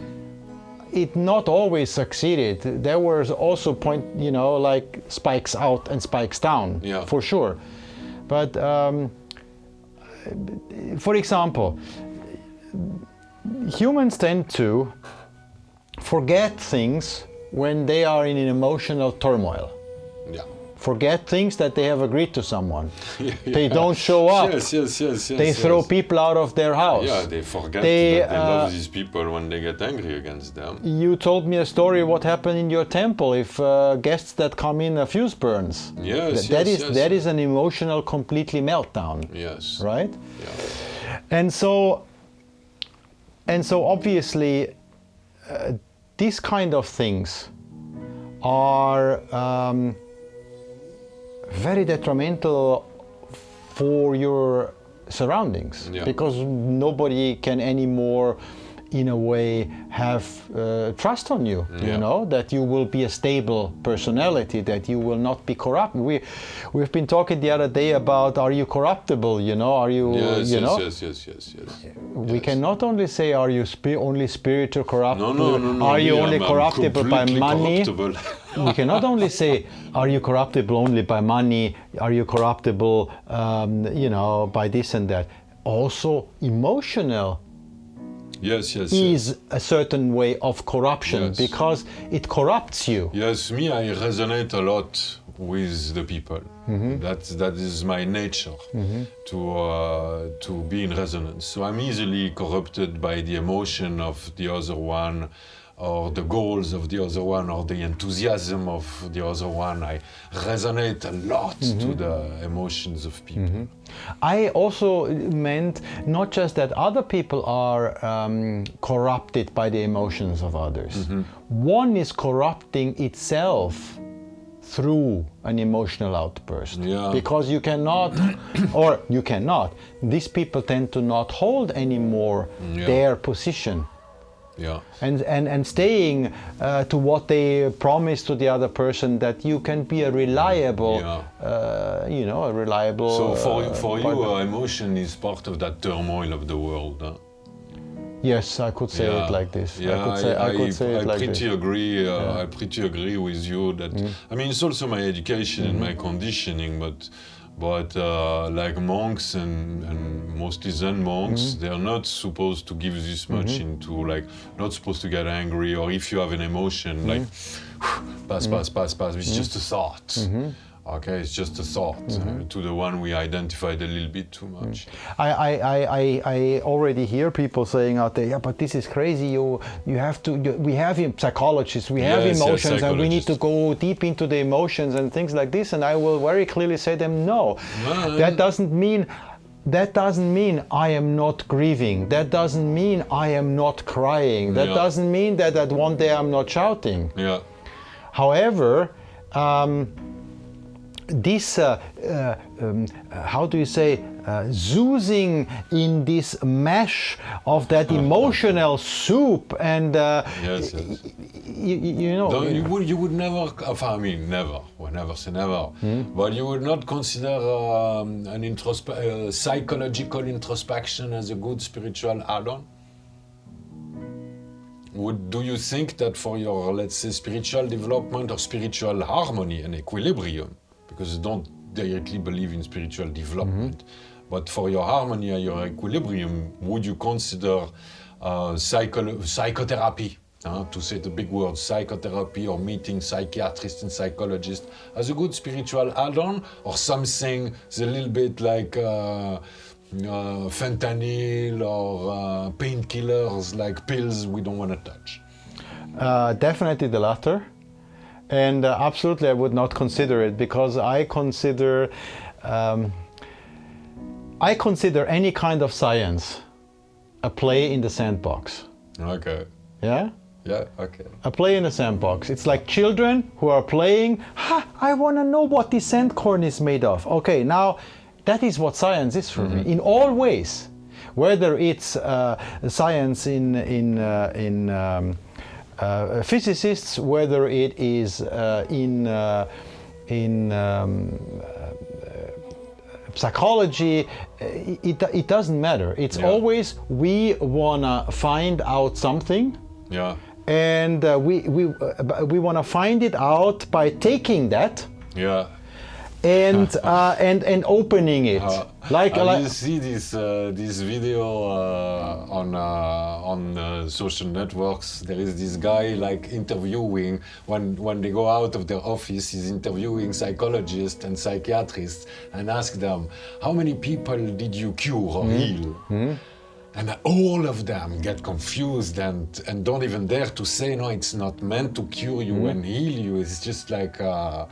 it not always succeeded. There was also point, like spikes out and spikes down, for sure. But for example, humans tend to forget things when they are in an emotional turmoil. Yeah. Forget things that they have agreed to someone. They don't show up. Yes. They throw people out of their house. Yeah, they forget that they love these people when they get angry against them. You told me a story what happened in your temple if guests that come in a fuse burns. That is an emotional completely meltdown. Yes. Right? Yeah. And so obviously these kind of things are very detrimental for your surroundings, because nobody can anymore in a way have trust on you, that you will be a stable personality, that you will not be corrupt. We've been talking the other day about, are you corruptible, are you, Yes. We can not only say, are you only spiritual corruptible, No, are you only corruptible by money? Corruptible. We cannot only say, are you corruptible only by money, are you corruptible, by this and that. Also emotional is a certain way of corruption, because it corrupts you. Yes, me, I resonate a lot with the people. That is my nature, to be in resonance. So I'm easily corrupted by the emotion of the other one, or the goals of the other one, or the enthusiasm of the other one. I resonate a lot to the emotions of people. I also meant not just that other people are corrupted by the emotions of others. One is corrupting itself through an emotional outburst. Because you cannot, these people tend to not hold anymore their position. And staying to what they promise to the other person, that you can be a reliable, a reliable. So for you, emotion is part of that turmoil of the world. Huh? Yes, I could say it like this. I pretty agree. I pretty agree with you that. I mean, it's also my education and my conditioning, but like monks and mostly Zen monks, they're not supposed to give this much into, like, not supposed to get angry, or if you have an emotion, like, pass, it's just a thought. Okay, it's just a thought. To the one we identified a little bit too much. I already hear people saying out there, but this is crazy. We have psychologists, we have emotions, and we need to go deep into the emotions and things like this. And I will very clearly say them, no. That doesn't mean I am not grieving. That doesn't mean I am not crying. That doesn't mean that one day I'm not shouting. However, this, how do you say, zoozing in this mesh of that emotional soup, and you would never, I mean, never, well, never say never, but you would not consider an psychological introspection as a good spiritual add-on? Do you think that for your, let's say, spiritual development or spiritual harmony and equilibrium, because I don't directly believe in spiritual development, but for your harmony and your equilibrium, would you consider psychotherapy, to say the big word, psychotherapy, or meeting psychiatrists and psychologists as a good spiritual add-on, or something that's a little bit like fentanyl or painkillers, like pills we don't want to touch? Definitely the latter. And absolutely I would not consider it, because I consider any kind of science a play in the sandbox. Okay. Yeah? Yeah, okay. A play in the sandbox. It's like children who are playing, I want to know what this sand corn is made of. Okay, now that is what science is for me, in all ways. Whether it's science in physicists, whether it is in psychology, it doesn't matter. It's always we wanna find out something, and we want to find it out by taking that. Yeah. And opening it. You see this video on social networks. There is this guy like interviewing when they go out of their office. He's interviewing psychologists and psychiatrists and ask them, how many people did you cure or heal? And all of them get confused and don't even dare to say, no, it's not meant to cure you and heal you. It's just like...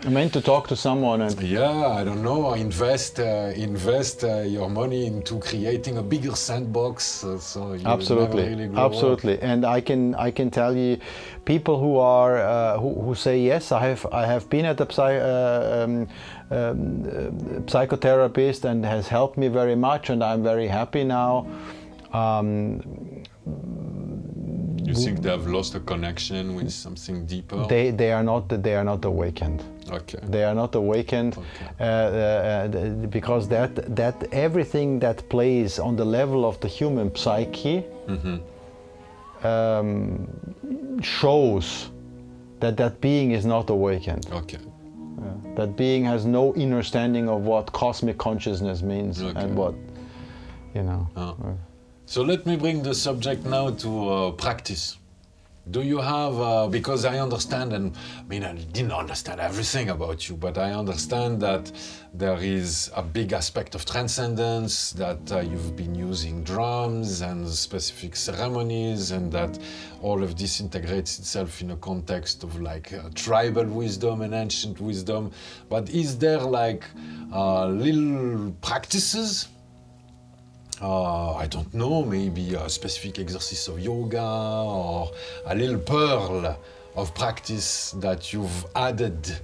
meant to talk to someone. And yeah, I don't know, invest your money into creating a bigger sandbox. So you absolutely, never really grow absolutely. up. And I can tell you, people who are who say, yes, I have been at a psychotherapist and has helped me very much, and I'm very happy now. You think they have lost a connection with something deeper? They are not awakened. Okay. They are not awakened, because that everything that plays on the level of the human psyche shows that being is not awakened. Okay. That being has no understanding of what cosmic consciousness means and what, you know. So let me bring the subject now to practice. Do you have, because I understand, and I mean, I didn't understand everything about you, but I understand that there is a big aspect of transcendence, that you've been using drums and specific ceremonies, and that all of this integrates itself in a context of like tribal wisdom and ancient wisdom. But is there like little practices? I don't know, maybe a specific exercise of yoga or a little pearl of practice that you've added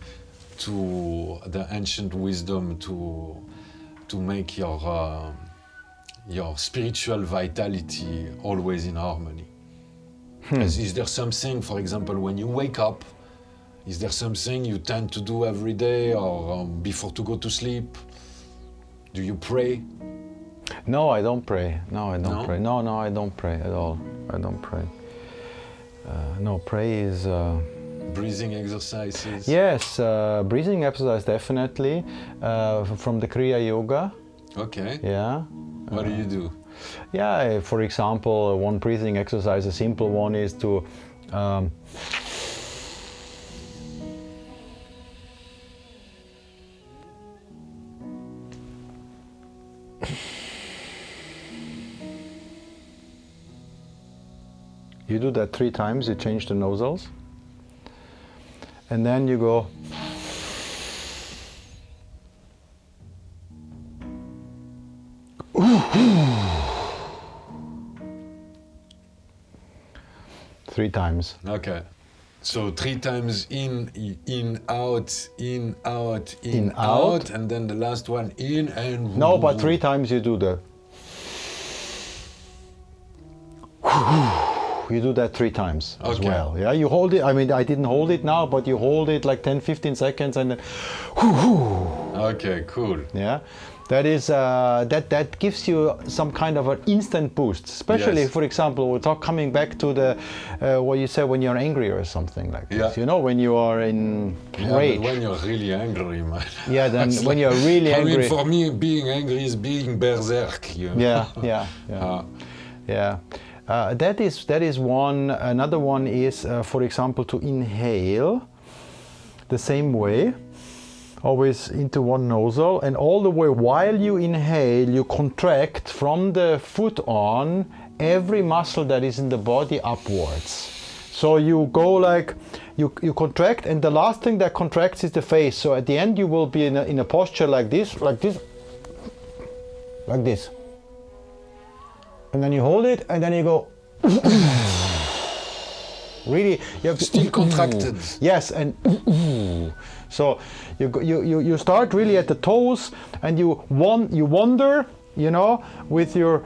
to the ancient wisdom to make your spiritual vitality always in harmony. Is there something, for example, when you wake up, is there something you tend to do every day or before to go to sleep? Do you pray? No, I don't pray. No, I don't pray. No, I don't pray at all. I don't pray. No, pray is... breathing exercises? Yes, breathing exercise definitely. From the Kriya Yoga. Okay. Yeah. What do you do? Yeah, for example, one breathing exercise, a simple one, is to... 3 times, you change the nostrils. And then you go... Three times. Okay. So 3 times in, out, in, out, in, out, and then the last one in and... No, but 3 times you do the... You do that 3 times as well. Yeah, you hold it. I mean, I didn't hold it now, but you hold it like 10-15 seconds and then... Okay, cool. Yeah, that is that gives you some kind of an instant boost. Especially, for example, we're coming back to the what you said when you're angry or something like this. You know, when you are in rage. But when you're really angry, man. Yeah, then when you're really angry. I mean, for me, being angry is being berserk. You know? Yeah. That is one. Another one is, for example, to inhale the same way, always into one nostril, and all the way while you inhale, you contract from the foot on every muscle that is in the body upwards. So you go like, you contract, and the last thing that contracts is the face. So at the end, you will be in a posture like this. And then you hold it, and then you go. Really, you have to still contracted. Yes, and so you start really at the toes, and you wander, you know, with your,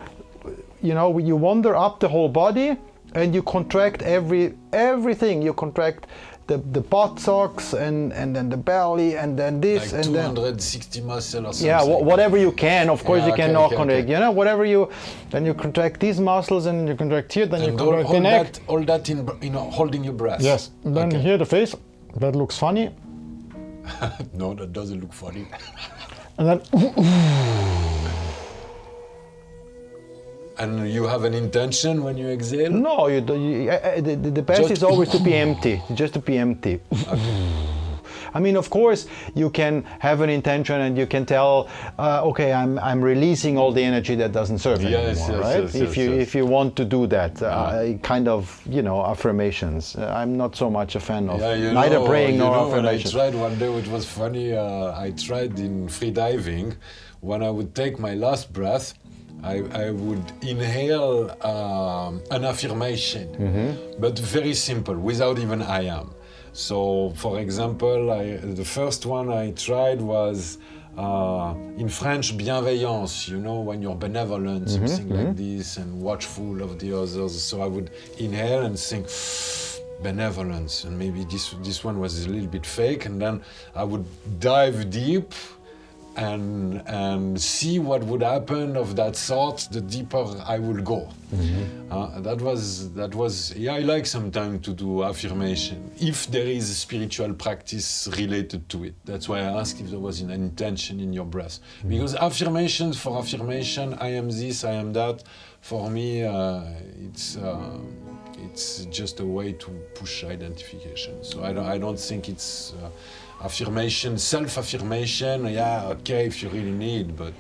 you know, you wander up the whole body, and you contract everything. You contract the buttocks and then the belly and then this like and then 260 muscle or something. yeah, whatever you can. Of course, Yeah, you cannot okay. contract. You know, whatever you, then you contract these muscles and you contract here, then you And contract the neck. all that in, holding your breath. Yes. Then Okay. here the face. That looks funny. No, that doesn't look funny. And then And you have an intention when you exhale? no, the best Just- is always to be empty. Just to be empty. I mean, of course, you can have an intention and you can tell, okay, I'm releasing all the energy that doesn't serve Yes, anymore, yes, right? yes, if yes, you yes. if you want to do that, kind of, affirmations. I'm not so much a fan of neither praying nor when I affirmations. tried one day, it was funny. I tried in free diving. When I would take my last breath, I would inhale an affirmation, but very simple, without even I am. So, for example, the first one I tried was in French, bienveillance, when you're benevolent, something like this, and watchful of the others. So I would inhale and sing benevolence, and maybe this one was a little bit fake, and then I would dive deep and see what would happen of that sort, the deeper I would go. That was I like sometimes to do affirmation if there is a spiritual practice related to it. That's why I asked if there was an intention in your breath, because affirmations for affirmation, I am this, I am that, for me it's just a way to push identification. So I don't think it's affirmation, self-affirmation, yeah, okay, if you really need, but...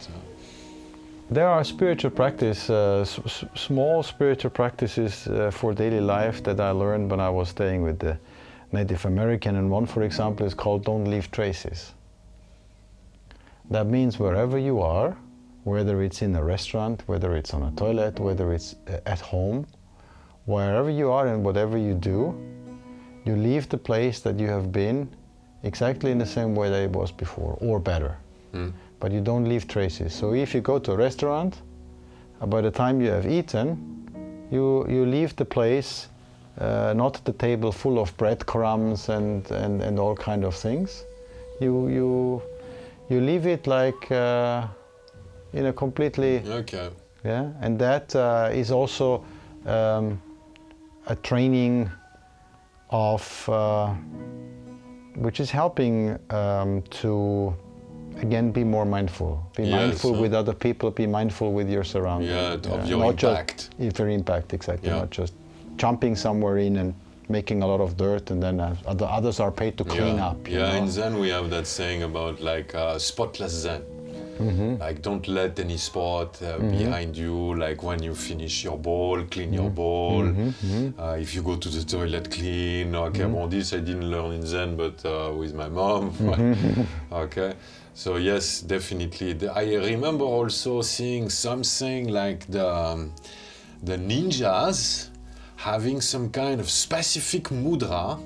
There are spiritual practice, small spiritual practices for daily life that I learned when I was staying with the Native American, and one, for example, is called Don't Leave Traces. That means wherever you are, whether it's in a restaurant, whether it's on a toilet, whether it's at home, wherever you are and whatever you do, you leave the place that you have been exactly in the same way that it was before, or better. But you don't leave traces. So if you go to a restaurant, by the time you have eaten, you leave the place, not the table full of breadcrumbs and all kind of things. You leave it like in a completely... Okay. Yeah, and that is also a training of which is helping to again be more mindful. Be mindful with other people. Be mindful with your surroundings. Yeah, of your impact. Your impact, exactly. Yeah. Not just jumping somewhere in and making a lot of dirt, and then others are paid to clean up. Yeah, in Zen we have that saying about like spotless Zen. Like don't let any spot behind you, like when you finish your bowl, clean your bowl. If you go to the toilet, clean. Okay, well, this I didn't learn in Zen, but with my mom. Okay, so yes, definitely. I remember also seeing something like the ninjas having some kind of specific mudra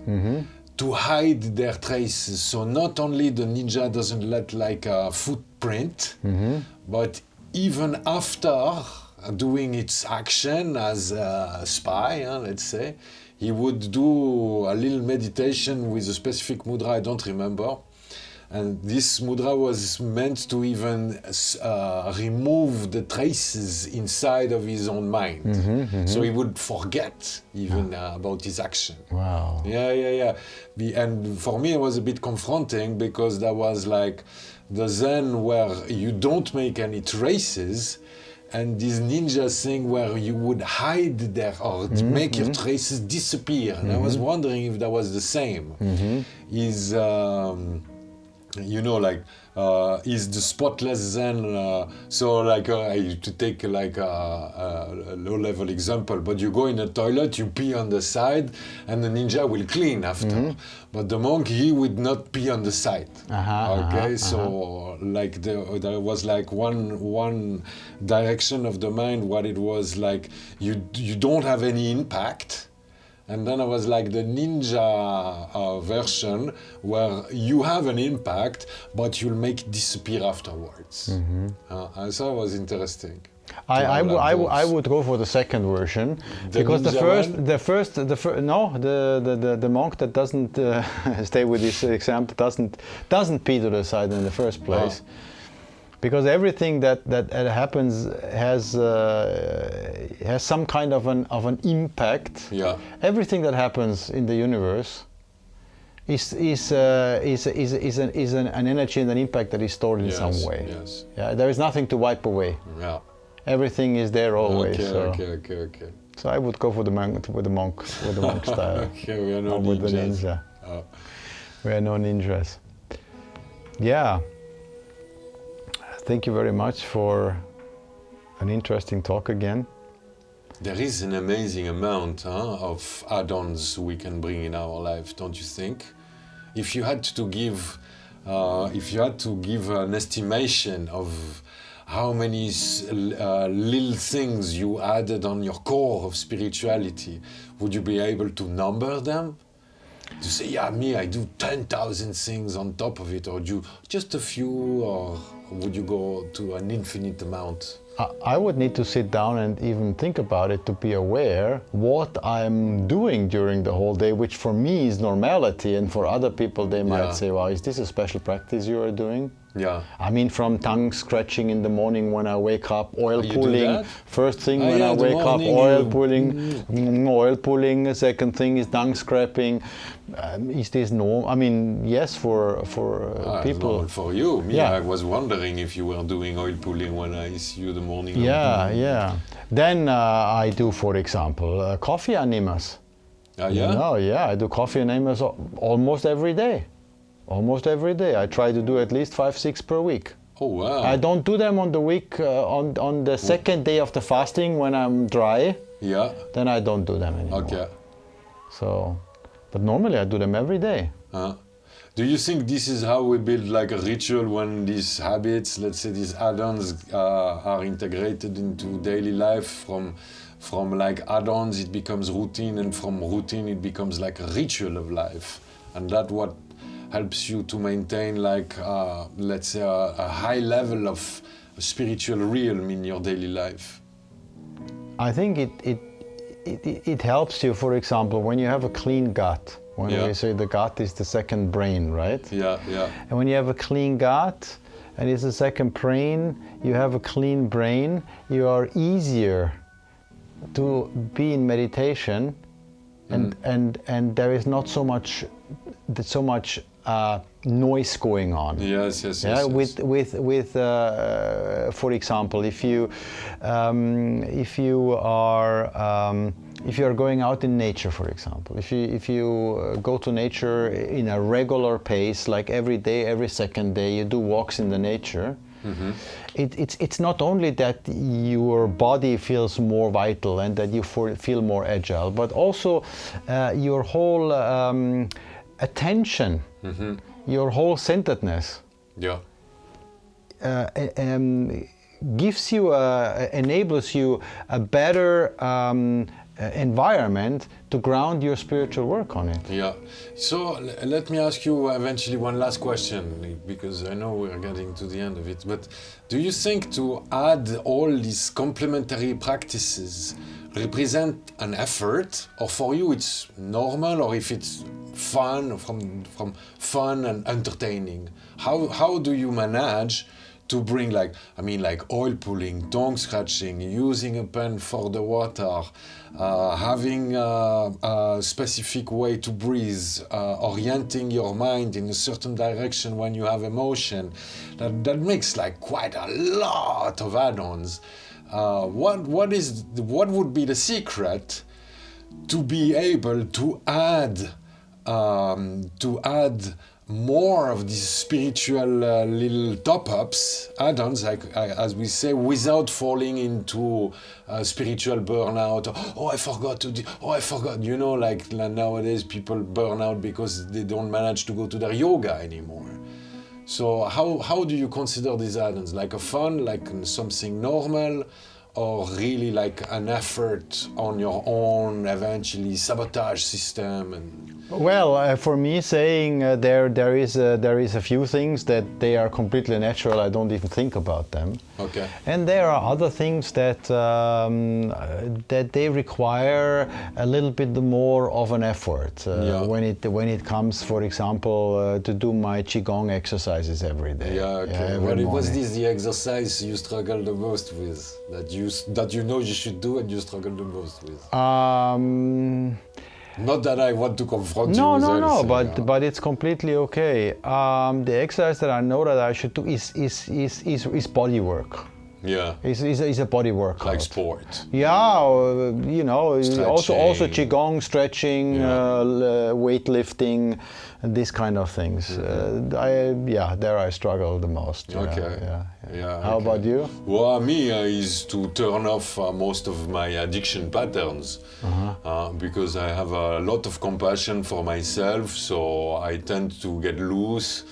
to hide their traces. So not only the ninja doesn't let like a footprint, but even after doing its action as a spy, let's say, he would do a little meditation with a specific mudra, I don't remember. And this mudra was meant to even remove the traces inside of his own mind. So he would forget even about his action. Wow. Yeah. And for me, it was a bit confronting because that was like the Zen where you don't make any traces, and this ninja thing where you would hide there or make your traces disappear. And I was wondering if that was the same. Is is the spotless Zen, so like to take like a low-level example, but you go in a toilet, you pee on the side, and the ninja will clean after. But the monk, he would not pee on the side. So like there was like one direction of the mind what it was like you don't have any impact. And then I was like the ninja version where you have an impact, but you'll make it disappear afterwards. I thought it was interesting. I would go for the second version, because the monk that doesn't stay with this example doesn't pee to the side in the first place, because everything that happens has some kind of an impact. Yeah. Everything that happens in the universe is an energy and an impact that is stored in some way. Yes. Yeah, there is nothing to wipe away. Yeah. Everything is there always. Okay. So I would go for the monk style. Okay, we are no with the ninjas. ninja. We are no ninjas. Yeah. Thank you very much for an interesting talk again. There is an amazing amount of add-ons we can bring in our life, don't you think? If you had to give an estimation of how many little things you added on your core of spirituality, would you be able to number them? To say, yeah, me, I do 10,000 things on top of it, or do just a few, or would you go to an infinite amount? I would need to sit down and even think about it to be aware what I'm doing during the whole day, which for me is normality, and for other people they might say, well, is this a special practice you are doing? Yeah. I mean, from tongue scratching in the morning when I wake up, oil pulling, first thing when I wake up, oil pulling, second thing is tongue scraping. Is this normal? I mean, yes, for people. For you, I was wondering if you were doing oil pulling when I see you the morning. Yeah. Then I do, for example, coffee enemas. I do coffee enemas almost every day. I try to do at least 5-6 per week. Oh wow! I don't do them on the week on the second day of the fasting when I'm dry. Yeah. Then I don't do them anymore. Okay. So, but normally I do them every day. Do you think this is how we build like a ritual when these habits, let's say these add-ons, are integrated into daily life? From like add-ons it becomes routine, and from routine it becomes like a ritual of life, and that what helps you to maintain like let's say a high level of spiritual realm in your daily life. I think it helps you, for example, when you have a clean gut. When we say the gut is the second brain, right? Yeah. And when you have a clean gut and it's the second brain, you have a clean brain, you are easier to be in meditation, and there is not so much noise going on. Yes. With for example, if you are going out in nature, for example, if you go to nature in a regular pace, like every day, every second day, you do walks in the nature. Mm-hmm. It's not only that your body feels more vital and that you feel more agile, but also your whole attention, your whole centeredness, gives you, enables you a better environment to ground your spiritual work on it. Yeah. So let me ask you eventually one last question, because I know we're getting to the end of it, but do you think to add all these complementary practices represent an effort, or for you it's normal, or if it's fun, from fun and entertaining? How do you manage to bring like oil pulling, tongue scratching, using a pen for the water, having a specific way to breathe, orienting your mind in a certain direction when you have emotion? That makes like quite a lot of add-ons. What would be the secret to be able to add more of these spiritual little top-ups, add-ons, as we say, without falling into spiritual burnout? I forgot to do, I forgot. You know, like nowadays people burn out because they don't manage to go to their yoga anymore. So how do you consider these add-ons? Like a fun, like something normal, or really like an effort on your own, eventually sabotage system? And Well, for me, saying there is a few things that they are completely natural. I don't even think about them. Okay. And there are other things that that they require a little bit more of an effort. When it comes, for example, to do my qigong exercises every day. Yeah. Okay. Every Was morning. this the exercise you struggle the most with? That you know you should do and you struggle the most with? Not that I want to confront you with anything. But it's completely okay. The exercise that I know that I should do is body work. Yeah. Is a body workout. Like sport. Yeah, you know, also Stretching. qigong, stretching, weightlifting, and these kind of things. There I struggle the most. Okay. Yeah. How about you? Well, me is to turn off most of my addiction patterns because I have a lot of compassion for myself, so I tend to get loose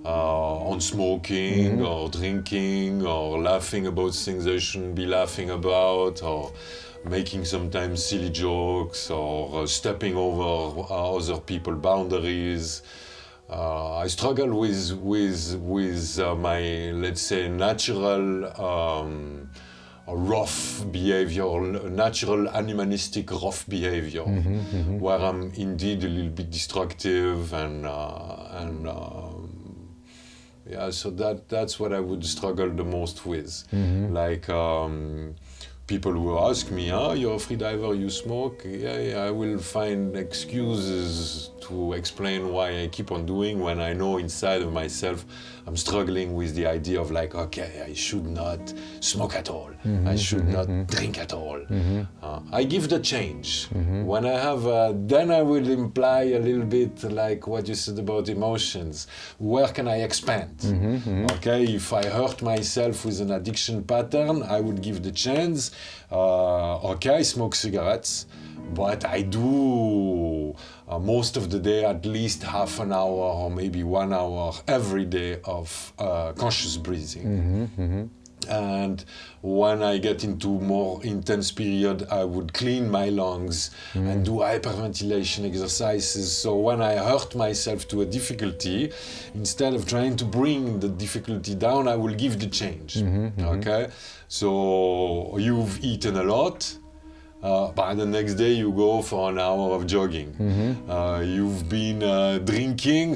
on smoking or drinking or laughing about things I shouldn't be laughing about, or making sometimes silly jokes, or stepping over other people's boundaries. I struggle with my, let's say, natural rough behavior, natural animalistic rough behavior, where I'm indeed a little bit destructive so that's what I would struggle the most with. Like people who ask me, you're a freediver, you smoke? Yeah, I will find excuses to explain why I keep on doing when I know inside of myself I'm struggling with the idea of like, okay, I should not smoke at all. I should not drink at all. I give the change. When I have, then I will imply a little bit like what you said about emotions. Where can I expand? Okay, if I hurt myself with an addiction pattern, I would give the chance. Okay, I smoke cigarettes, but I do most of the day at least half an hour or maybe 1 hour every day of conscious breathing. And when I get into more intense period, I would clean my lungs and do hyperventilation exercises. So when I hurt myself to a difficulty, instead of trying to bring the difficulty down, I will give the change. Okay, so you've eaten a lot. By the next day you go for an hour of jogging. You've been drinking,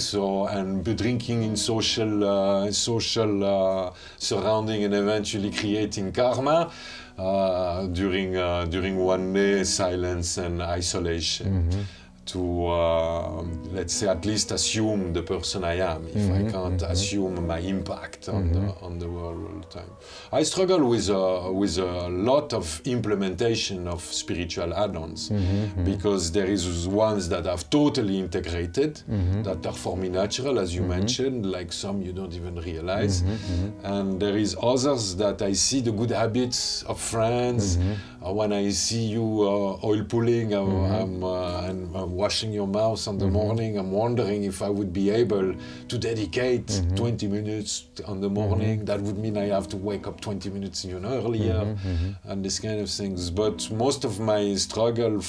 drinking in social surrounding and eventually creating karma during one day silence and isolation. To let's say at least assume the person I am, if I can't assume my impact on the world all the time. I struggle with a lot of implementation of spiritual add-ons because there is ones that I've totally integrated that are for me natural, as you mentioned, like some you don't even realize, and there is others that I see the good habits of friends. When I see you oil pulling and washing your mouth in the morning, I'm wondering if I would be able to dedicate 20 minutes on the morning. That would mean I have to wake up 20 minutes even earlier and this kind of things. But most of my struggle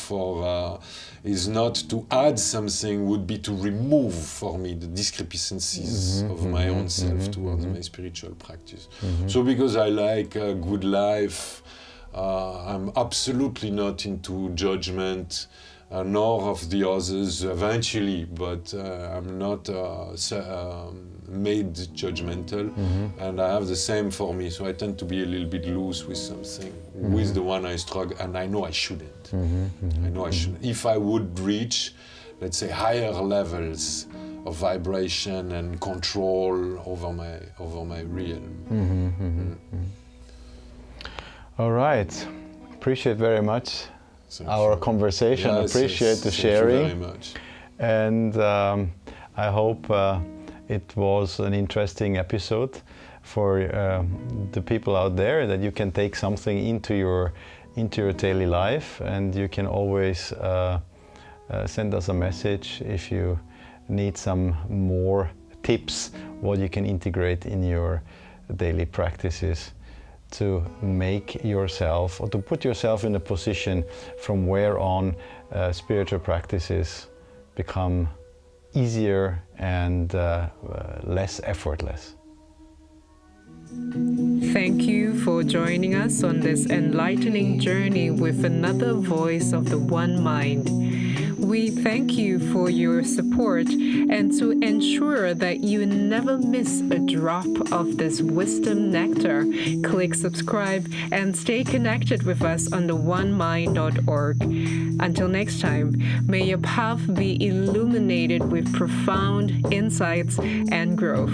is not to add something, would be to remove for me the discrepancies of my own self towards my spiritual practice. So because I like a good life, I'm absolutely not into judgment, nor of the others eventually, but I'm not made judgmental, and I have the same for me, so I tend to be a little bit loose with something, with the one I struggle, and I know I shouldn't. I know I shouldn't. If I would reach, let's say, higher levels of vibration and control over my realm. All right, appreciate very much our conversation. Yes, Appreciate the thank sharing. you very much. And I hope it was an interesting episode for the people out there, that you can take something into your daily life, and you can always send us a message if you need some more tips what you can integrate in your daily practices to make yourself, or to put yourself in a position from where on spiritual practices become easier and less effortless. Thank you for joining us on this enlightening journey with another voice of the One Mind. We thank you for your support, and to ensure that you never miss a drop of this wisdom nectar, click subscribe and stay connected with us on the onemind.org. Until next time, may your path be illuminated with profound insights and growth.